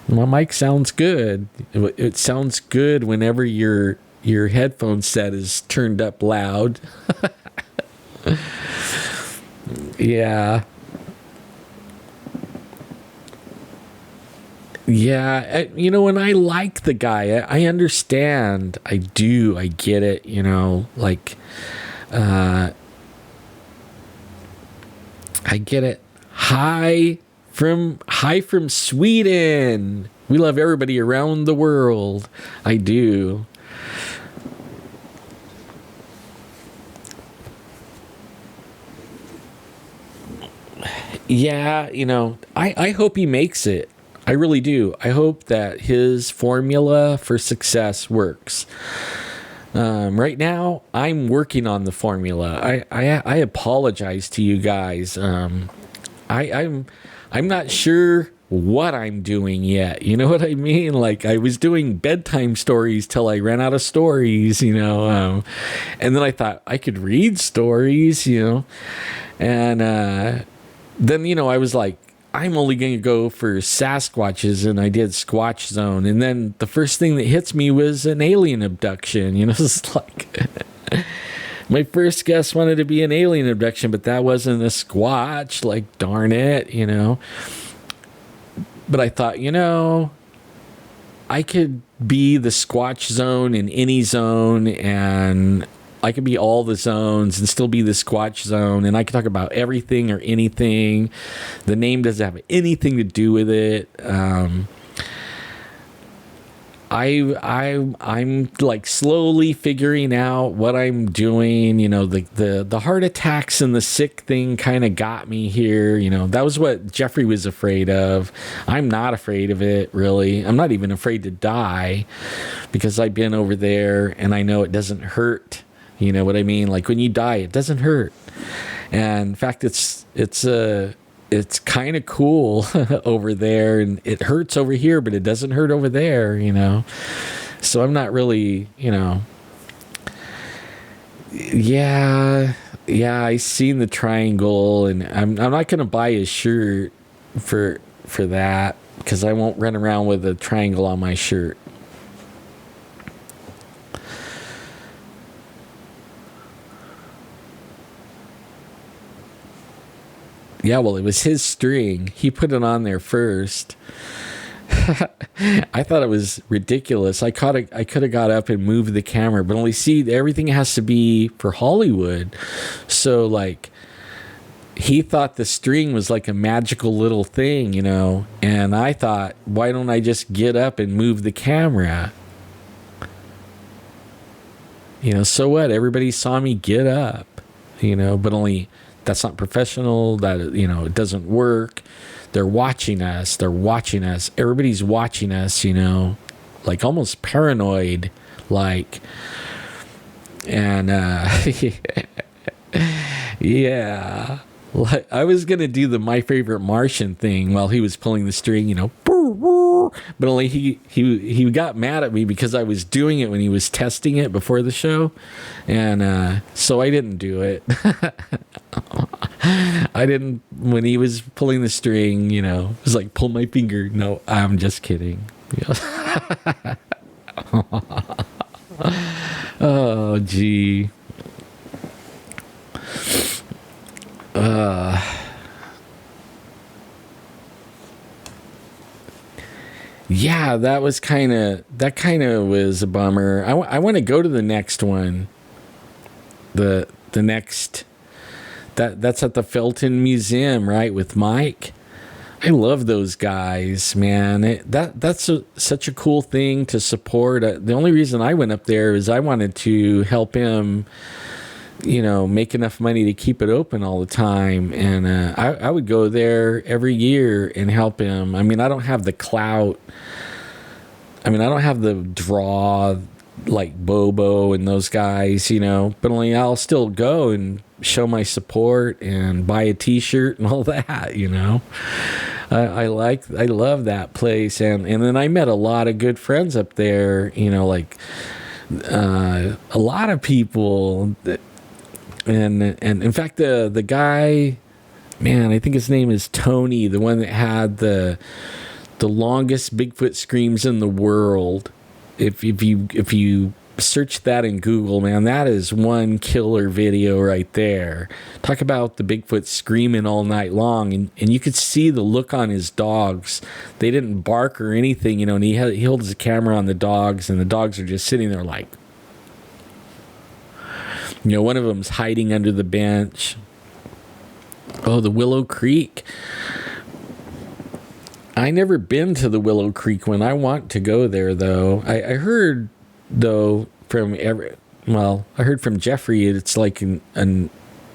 My mic sounds good. It sounds good whenever your headphone set is turned up loud. Yeah. Yeah, when I like the guy, I understand. I do. I get it, like, I get it. Hi from Sweden. We love everybody around the world. I do. Yeah, I hope he makes it. I really do. I hope that his formula for success works. Right now, I'm working on the formula. I apologize to you guys. I'm not sure what I'm doing yet. You know what I mean? Like, I was doing bedtime stories till I ran out of stories. And then I thought I could read stories. And then I was like, I'm only going to go for Sasquatches, and I did Squatch Zone. And then the first thing that hits me was an alien abduction. It's like, my first guess wanted to be an alien abduction, but that wasn't a Squatch. Like, darn it, But I thought, I could be the Squatch Zone in any zone, and I could be all the zones and still be the Squatch Zone, and I could talk about everything or anything. The name doesn't have anything to do with it. I'm like slowly figuring out what I'm doing. The heart attacks and the sick thing kind of got me here. That was what Jeffrey was afraid of. I'm not afraid of it, really. I'm not even afraid to die because I've been over there and I know it doesn't hurt. You know what I mean? Like, when you die, it doesn't hurt. And in fact, it's kind of cool over there, and it hurts over here, but it doesn't hurt over there, So I'm not really, Yeah, I seen the triangle, and I'm not gonna buy a shirt for that because I won't run around with a triangle on my shirt. Yeah, well, it was his string. He put it on there first. I thought it was ridiculous. I could have got up and moved the camera, but only see, everything has to be for Hollywood. So, like, he thought the string was like a magical little thing, and I thought, why don't I just get up and move the camera? So what? Everybody saw me get up, but only... That's not professional. That, it doesn't work. They're watching us. Everybody's watching us, like almost paranoid, like, and, yeah, like, I was going to do the My Favorite Martian thing while he was pulling the string, but only he got mad at me because I was doing it when he was testing it before the show, and so I didn't do it. I didn't, when he was pulling the string, it was like, pull my finger. No, I'm just kidding. Oh, gee. Yeah, that kind of was a bummer. I want to go to the next one. The next, that's at the Felton Museum, right, with Mike. I love those guys, man. That's such a cool thing to support. The only reason I went up there is I wanted to help him, make enough money to keep it open all the time. And I would go there every year and help him. I mean, I don't have the clout. I mean, I don't have the draw like Bobo and those guys, but only I'll still go and show my support and buy a t-shirt and all that, I love that place. And then I met a lot of good friends up there, like a lot of people and in fact, the guy, man, I think his name is Tony, the one that had the longest Bigfoot screams in the world. If you search that in Google, man, that is one killer video right there. Talk about the Bigfoot screaming all night long, and you could see the look on his dogs. They didn't bark or anything, and he holds the camera on the dogs, and the dogs are just sitting there like, one of them's hiding under the bench. Oh, the Willow Creek. I never been to the Willow Creek one. I want to go there, though. I heard, though, I heard from Jeffrey, it's like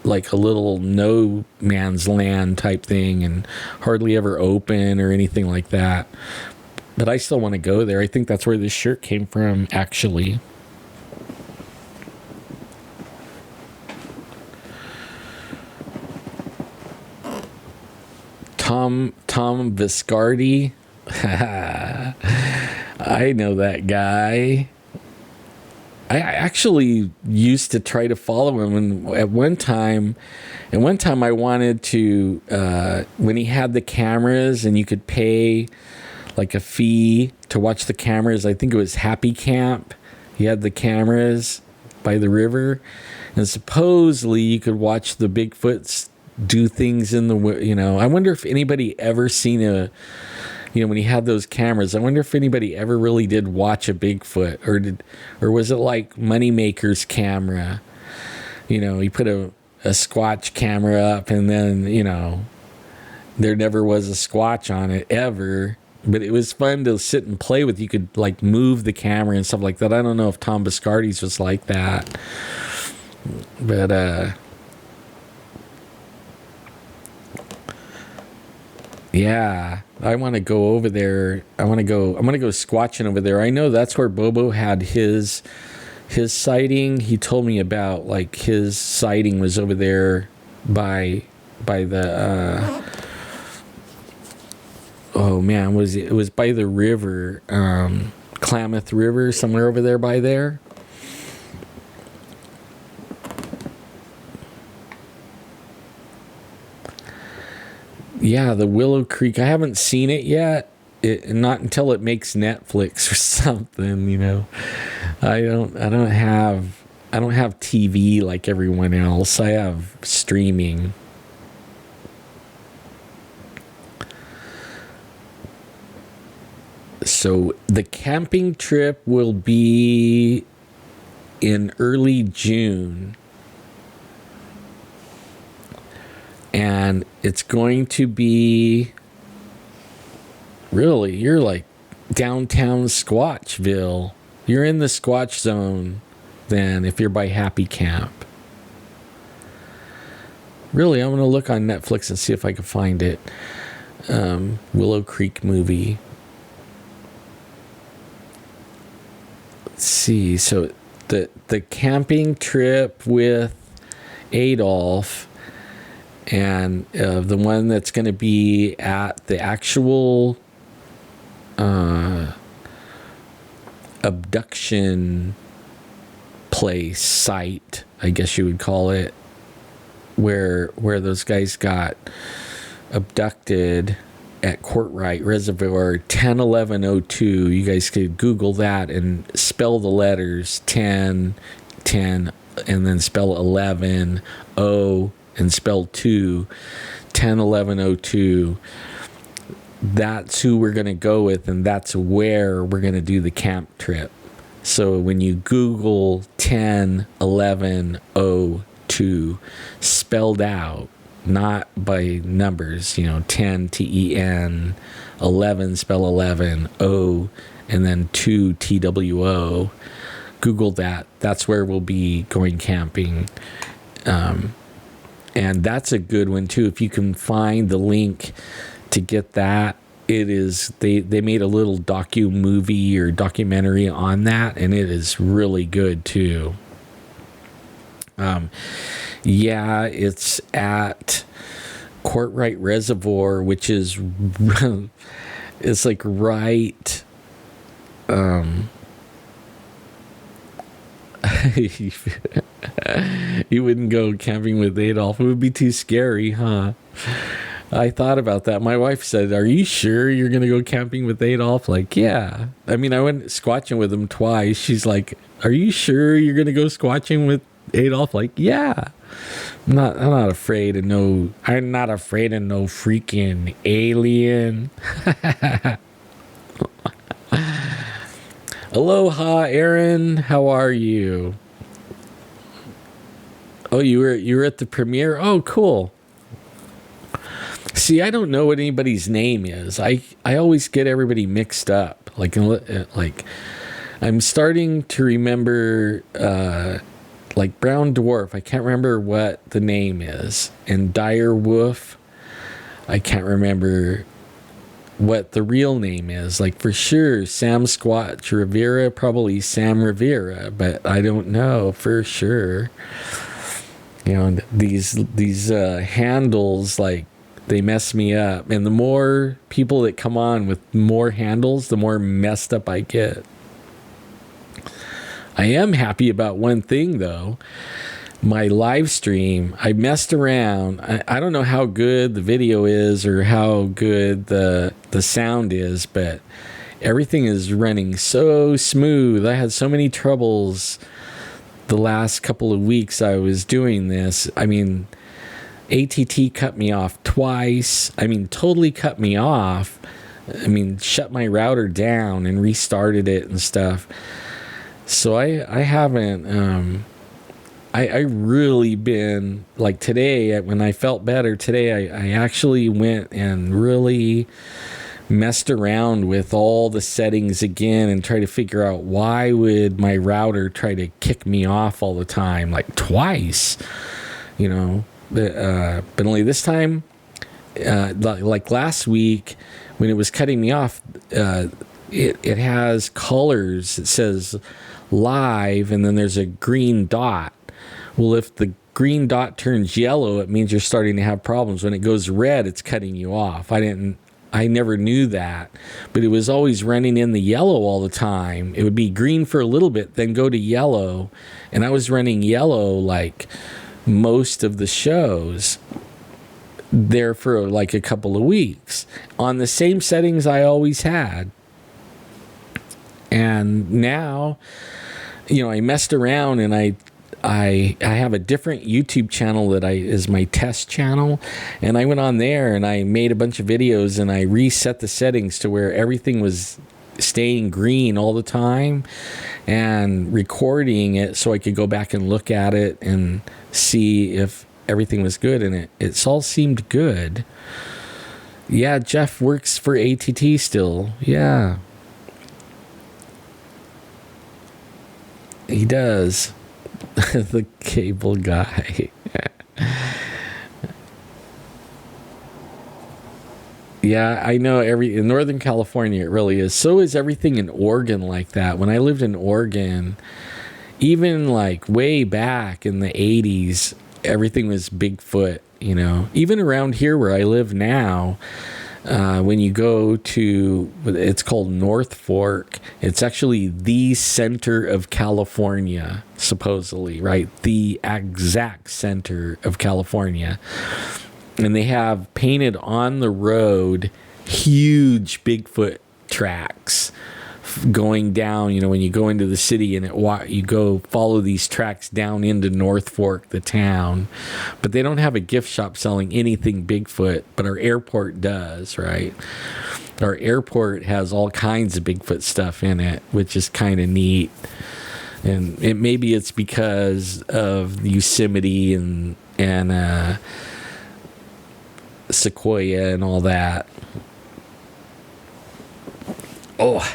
like a little no man's land type thing and hardly ever open or anything like that. But I still want to go there. I think that's where this shirt came from, actually. Tom Viscardi. I know that guy. I actually used to try to follow him, and at one time I wanted to, when he had the cameras and you could pay like a fee to watch the cameras. I think it was Happy Camp. He had the cameras by the river, and supposedly you could watch the Bigfoots do things in the, I wonder if anybody ever seen when he had those cameras, I wonder if anybody ever really did watch a Bigfoot, or was it like Moneymaker's camera? He put a Squatch camera up, and then, there never was a Squatch on it ever, but it was fun to sit and play with. You could like move the camera and stuff like that. I don't know if Tom Biscardi's was like that, but, yeah, I want to go over there. I'm going to go squatching over there. I know that's where Bobo had his sighting. He told me about like his sighting was over there by the it was by the river, Klamath River, somewhere over there by there. Yeah, the Willow Creek. I haven't seen it yet. Not until it makes Netflix or something, I don't have TV like everyone else. I have streaming. So the camping trip will be in early June. And it's going to be, really, you're like downtown Squatchville. You're in the Squatch zone then if you're by Happy Camp. Really, I'm going to look on Netflix and see if I can find it. Willow Creek movie. Let's see. So the camping trip with Adolf, and the one that's going to be at the actual abduction place, site, I guess you would call it, where those guys got abducted at Courtright Reservoir, 101102. You guys could Google that and spell the letters 10, and then spell 11, O, and spell 2, 101102. That's who we're going to go with, and that's where we're going to do the camp trip. So when you Google 101102 spelled out, not by numbers, 10, TEN, 11, spell 11, O, and then 2, TWO. Google that. That's where we'll be going camping. And that's a good one too. If you can find the link to get that, it is, they made a little movie or documentary on that, and it is really good too. Yeah, it's at Courtright Reservoir, which is it's like right you wouldn't go camping with Adolf. It would be too scary, huh? I thought about that. My wife said, "Are you sure you're going to go camping with Adolf?" Like, yeah. I mean, I went squatching with him twice. She's like, "Are you sure you're going to go squatching with Adolf?" Like, yeah. I'm not afraid of no freaking alien. Aloha, Aaron. How are you? Oh, you were at the premiere? Oh, cool. See, I don't know what anybody's name is. I always get everybody mixed up. Like I'm starting to remember like Brown Dwarf. I can't remember what the name is. And Dire Wolf, I can't remember what the real name is. Like for sure, Sam Squatch Rivera, probably Sam Rivera, but I don't know for sure. These handles, like, they mess me up. And the more people that come on with more handles, the more messed up I get. I am happy about one thing, though. My live stream, I messed around. I don't know how good the video is or how good the sound is, but everything is running so smooth. I had so many troubles the last couple of weeks I was doing this. I mean, ATT cut me off twice. I mean, totally cut me off. I mean, shut my router down and restarted it and stuff. So I haven't, I really been, like today, when I felt better today, I actually went and really messed around with all the settings again and tried to figure out why would my router try to kick me off all the time, like twice, but only this time, like last week when it was cutting me off, it has colors. It says live, and then there's a green dot. Well, if the green dot turns yellow, it means you're starting to have problems. When it goes red, it's cutting you off. I never knew that, but it was always running in the yellow all the time. It would be green for a little bit, then go to yellow, and I was running yellow like most of the shows there for like a couple of weeks on the same settings I always had. And now, I messed around and I have a different YouTube channel that is my test channel, and I went on there and I made a bunch of videos and I reset the settings to where everything was staying green all the time and recording it so I could go back and look at it and see if everything was good, and it's all seemed good. Yeah, Jeff works for ATT still. Yeah. He does. The cable guy. Yeah, I know in Northern California it really is. So is everything in Oregon like that. When I lived in Oregon, even like way back in the 80s, everything was Bigfoot, Even around here where I live now, when you go to, it's called North Fork. It's actually the center of California, supposedly, right? The exact center of California. And they have painted on the road huge Bigfoot tracks going down, when you go into the city, and you go follow these tracks down into North Fork, the town. But they don't have a gift shop selling anything Bigfoot, but our airport does, right? Our airport has all kinds of Bigfoot stuff in it, which is kind of neat. And maybe it's because of Yosemite and sequoia and all that. Oh,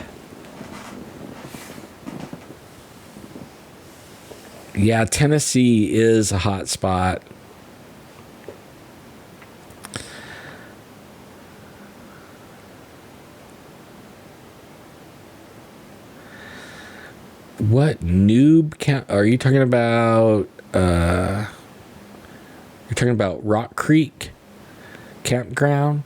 yeah, Tennessee is a hot spot. What noob camp are you talking about? You're talking about Rock Creek campground?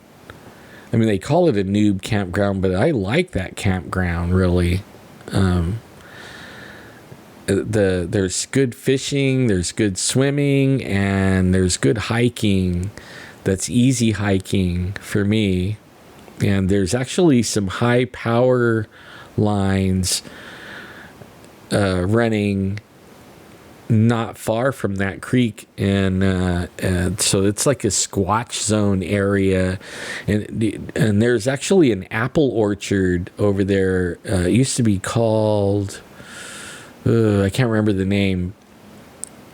I mean, they call it a noob campground, but I like that campground, really. There's good fishing, there's good swimming, and there's good hiking. That's easy hiking for me. And there's actually some high power lines running not far from that creek, and so it's like a Squatch zone area, and there's actually an apple orchard over there. It used to be called, I can't remember the name,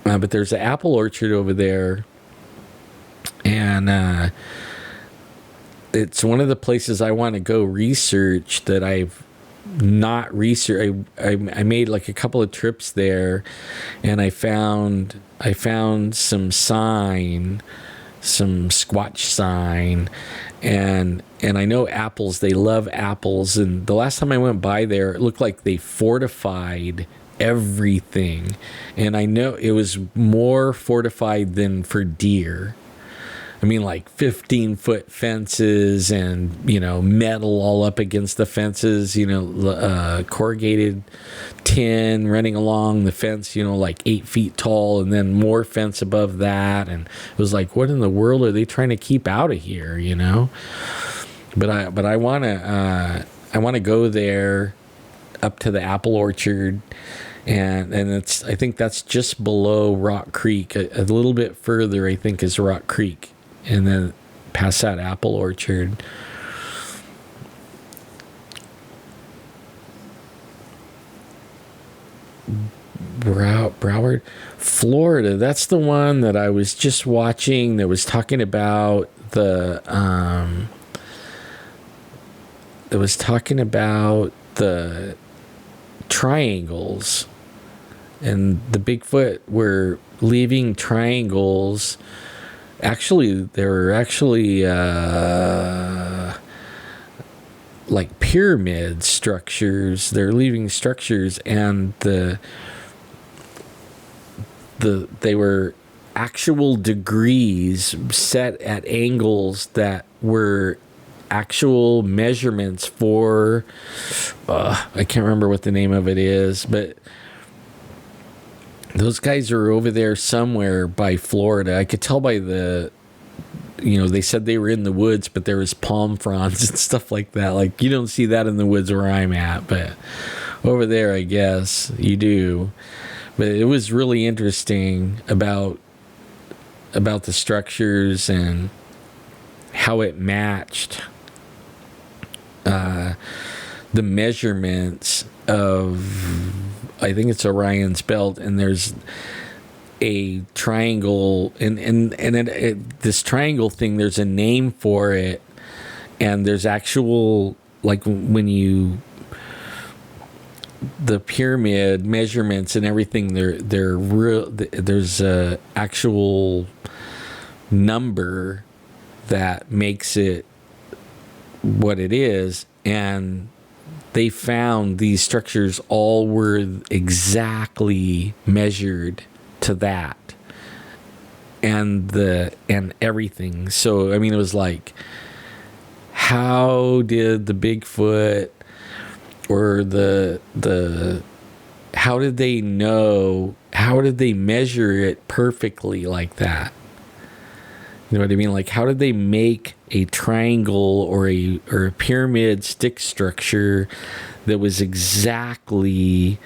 but there's an apple orchard over there, and it's one of the places I want to go research that I've not research. I made like a couple of trips there, and I found some sign, some Squatch sign, and I know apples. They love apples, and the last time I went by there, it looked like they fortified everything, and I know it was more fortified than for deer. I mean, like 15-foot fences and, metal all up against the fences, corrugated tin running along the fence, like 8 feet tall, and then more fence above that. And it was like, what in the world are they trying to keep out of here, But I want to go there up to the apple orchard. And I think that's just below Rock Creek. A little bit further, I think, is Rock Creek. And then past that apple orchard. Broward, Florida. That's the one that I was just watching that was talking about the triangles, and the Bigfoot were leaving triangles. Actually, there were like pyramid structures. They're leaving structures, and they were actual degrees set at angles that were actual measurements for. I can't remember what the name of it is, but those guys are over there somewhere by Florida. I could tell by they said they were in the woods, but there was palm fronds and stuff like that. Like, you don't see that in the woods where I'm at, but over there, I guess you do. But it was really interesting about the structures and how it matched the measurements of, I think it's Orion's belt, and there's a triangle, and this triangle thing, there's a name for it, and there's actual, like, when the pyramid measurements and everything, they're real. There's a actual number that makes it what it is, and they found these structures all were exactly measured to that, and everything. So I mean, it was like, how did the Bigfoot or how did they know? How did they measure it perfectly like that? You know what I mean? Like, how did they make a triangle or a pyramid stick structure that was exactly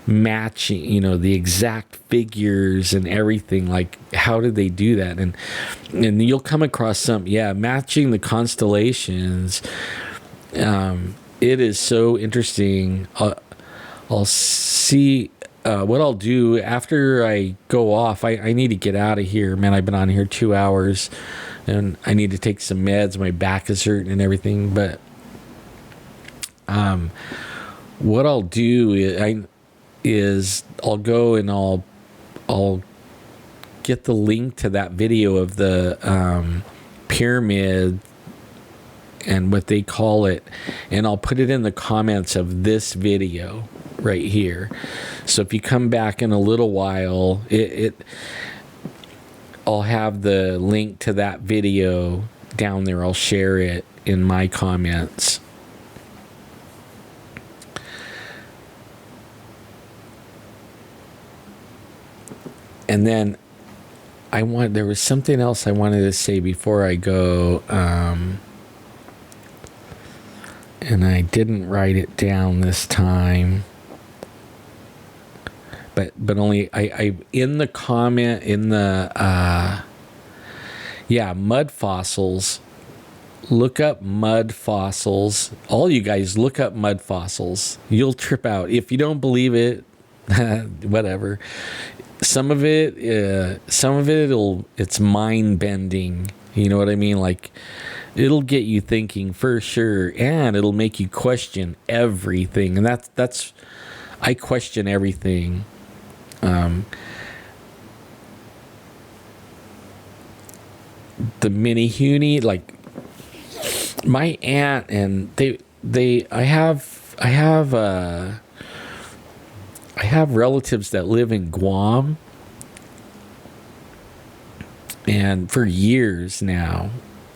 matching, the exact figures and everything? Like, how did they do that? And you'll come across matching the constellations. It is so interesting. I'll see what I'll do after I go off. I need to get out of here, man. I've been on here 2 hours. and I need to take some meds. My back is hurting and everything. But what I'll do is I'll go and I'll get the link to that video of the pyramid and what they call it, and I'll put it in the comments of this video right here. So if you come back in a little while, I'll have the link to that video down there. I'll share it in my comments. And then there was something else I wanted to say before I go, and I didn't write it down this time. But only I in the comment in the mud fossils. Look up mud fossils. All you guys, look up mud fossils. You'll trip out if you don't believe it. Whatever. Some of it's mind bending. You know what I mean? Like, it'll get you thinking for sure, and it'll make you question everything. And that's I question everything. The mini Huni, like my aunt and I have relatives that live in Guam, and for years now,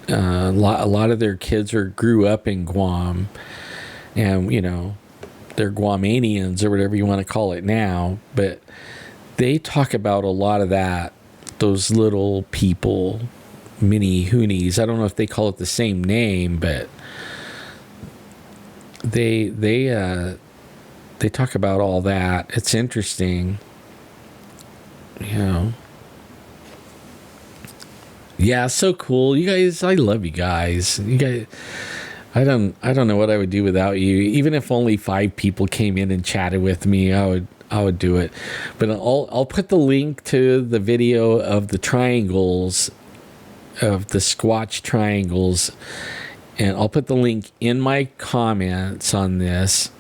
a lot of their kids grew up in Guam, and they're Guamanians or whatever you want to call it now, but they talk about a lot of those little people, mini Hoonies. I don't know if they call it the same name, but they talk about all that. It's interesting, Yeah, so cool. You guys, I love you guys. You guys, I don't know what I would do without you. Even if only 5 people came in and chatted with me, I would do it. But I'll put the link to the video of the triangles, of the Squatch triangles, and I'll put the link in my comments on this.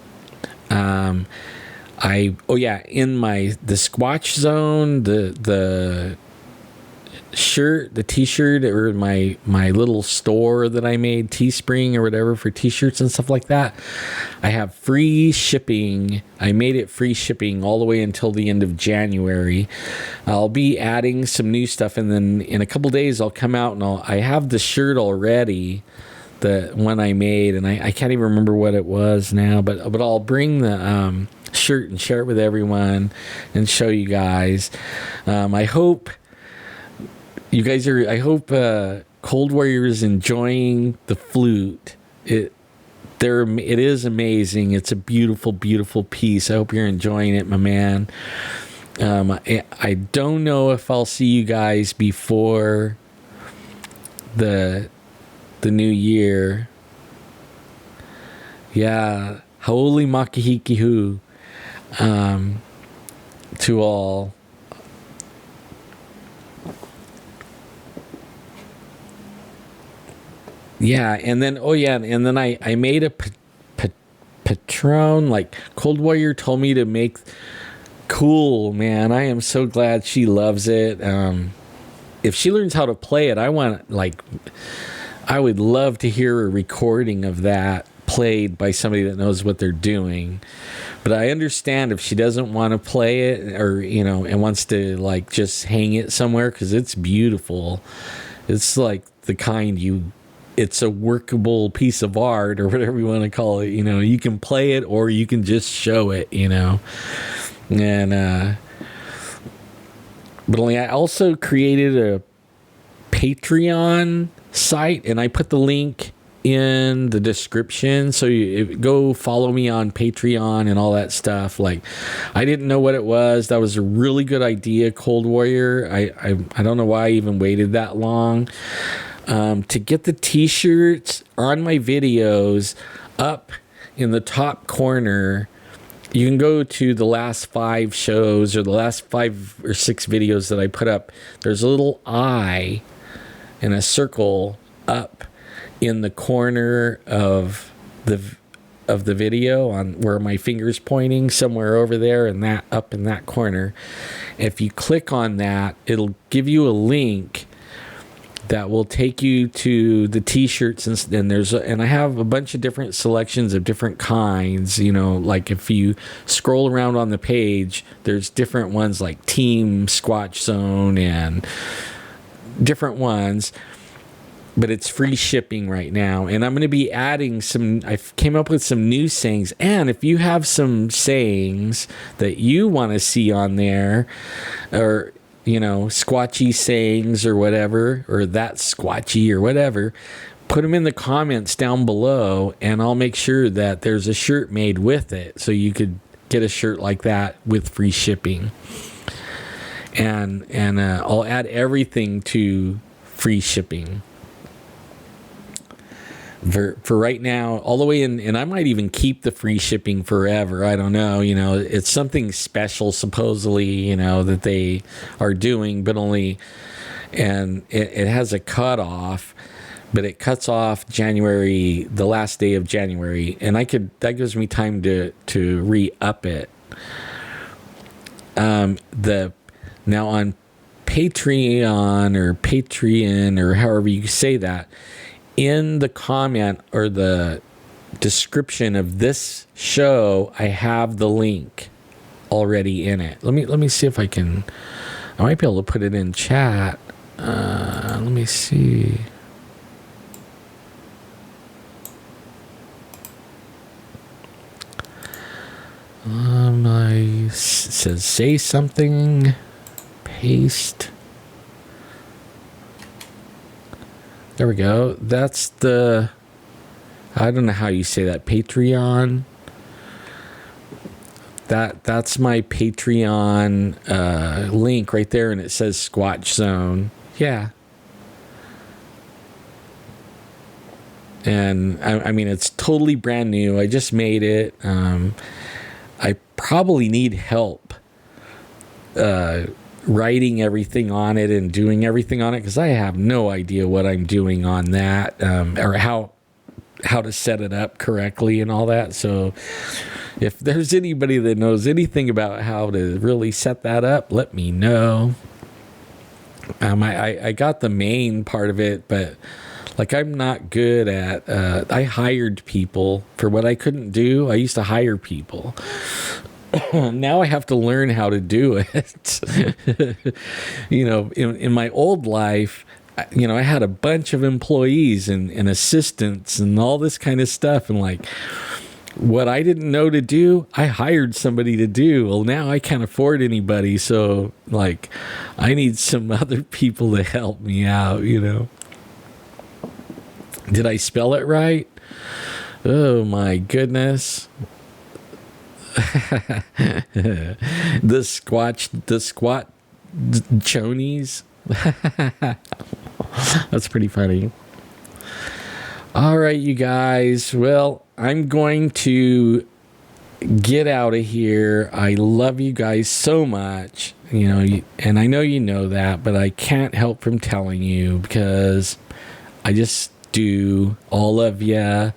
In the Squatch zone, the shirt, the t-shirt, or my little store that I made, Teespring or whatever, for t-shirts and stuff like that, I have free shipping. I made it free shipping all the way until the end of January. I'll be adding some new stuff, and then in a couple days I'll come out and I have the shirt already, the one I made, and I can't even remember what it was now, but I'll bring the shirt and share it with everyone and show you guys. I hope you guys are. I hope Cold Warrior is enjoying the flute. It is amazing. It's a beautiful, beautiful piece. I hope you're enjoying it, my man. I don't know if I'll see you guys before the new year. Yeah, Haoli Makahikihu to all. Yeah, and then I made a Patron, like Cold Warrior told me to make. Cool, man. I am so glad she loves it. If she learns how to play it, I would love to hear a recording of that played by somebody that knows what they're doing. But I understand if she doesn't want to play it, or and wants to like just hang it somewhere, because it's beautiful. It's like the kind it's a workable piece of art, or whatever you want to call it. You can play it or you can just show it, and but only I also created a Patreon site, and I put the link in the description, so go follow me on Patreon and all that stuff. Like, I didn't know what it was. That was a really good idea, Cold Warrior. I don't know why I even waited that long. To get the t-shirts on my videos up in the top corner, you can go to the last 5 shows, or the last 5 or 6 videos that I put up. There's a little eye and a circle up in the corner of the video on where my finger's pointing, somewhere over there, and that up in that corner. If you click on that, it'll give you a link that will take you to the t-shirts, and I have a bunch of different selections of different kinds. Like if you scroll around on the page, there's different ones like Team Squatch Zone and different ones, but it's free shipping right now. And I'm going to be adding I came up with some new sayings. And if you have some sayings that you want to see on there, or squatchy sayings or whatever, or that's squatchy or whatever, put them in the comments down below, and I'll make sure that there's a shirt made with it, so you could get a shirt like that with free shipping. And I'll add everything to free shipping for right now, all the way in, and I might even keep the free shipping forever. I don't know. It's something special supposedly, that they are doing, but only, and it has a cutoff, but it cuts off the last day of January, and that gives me time to re-up it. Now on Patreon or however you say that, in the comment or the description of this show, I have the link already in it. Let me see if I might be able to put it in chat. Let me see. It says say something, paste. There we go. That's I don't know how you say that, Patreon. That's my Patreon link right there, and it says Squatch Zone. Yeah. And I mean, it's totally brand new. I just made it. I probably need help writing everything on it and doing everything on it, because I have no idea what I'm doing on that, or how to set it up correctly and all that. So if there's anybody that knows anything about how to really set that up, let me know. I got the main part of it, but like, I'm not good at, I hired people for what I couldn't do. I used to hire people. Now I have to learn how to do it. In my old life, I had a bunch of employees and assistants and all this kind of stuff. And like, what I didn't know to do, I hired somebody to do. Well, now I can't afford anybody. So like, I need some other people to help me out, Did I spell it right? Oh my goodness. the squat chonies. That's pretty funny. All right, you guys. Well, I'm going to get out of here. I love you guys so much, and I know you know that, but I can't help from telling you, because I just do. All of ya.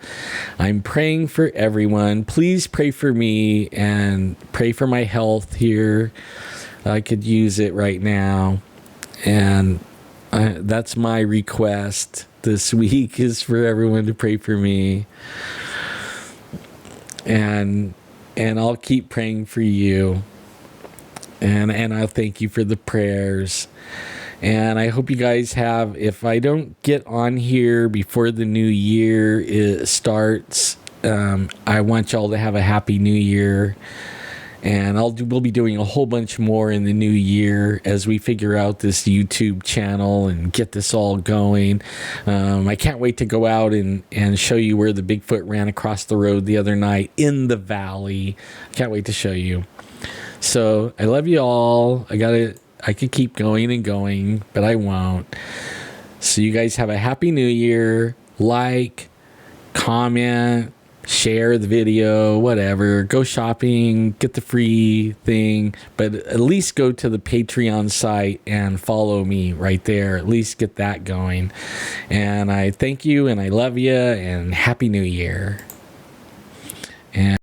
I'm praying for everyone. Please pray for me and pray for my health here. I could use it right now. And that's my request this week, is for everyone to pray for me. And I'll keep praying for you. And I'll thank you for the prayers. And I hope you guys have, if I don't get on here before the new year starts, I want y'all to have a happy new year. And we'll be doing a whole bunch more in the new year as we figure out this YouTube channel and get this all going. I can't wait to go out and show you where the Bigfoot ran across the road the other night in the valley. Can't wait to show you. So I love you all. I could keep going and going, but I won't. So you guys have a happy new year. Like, comment, share the video, whatever. Go shopping, get the free thing, but at least go to the Patreon site and follow me right there. At least get that going. And I thank you, and I love you, and Happy New Year. And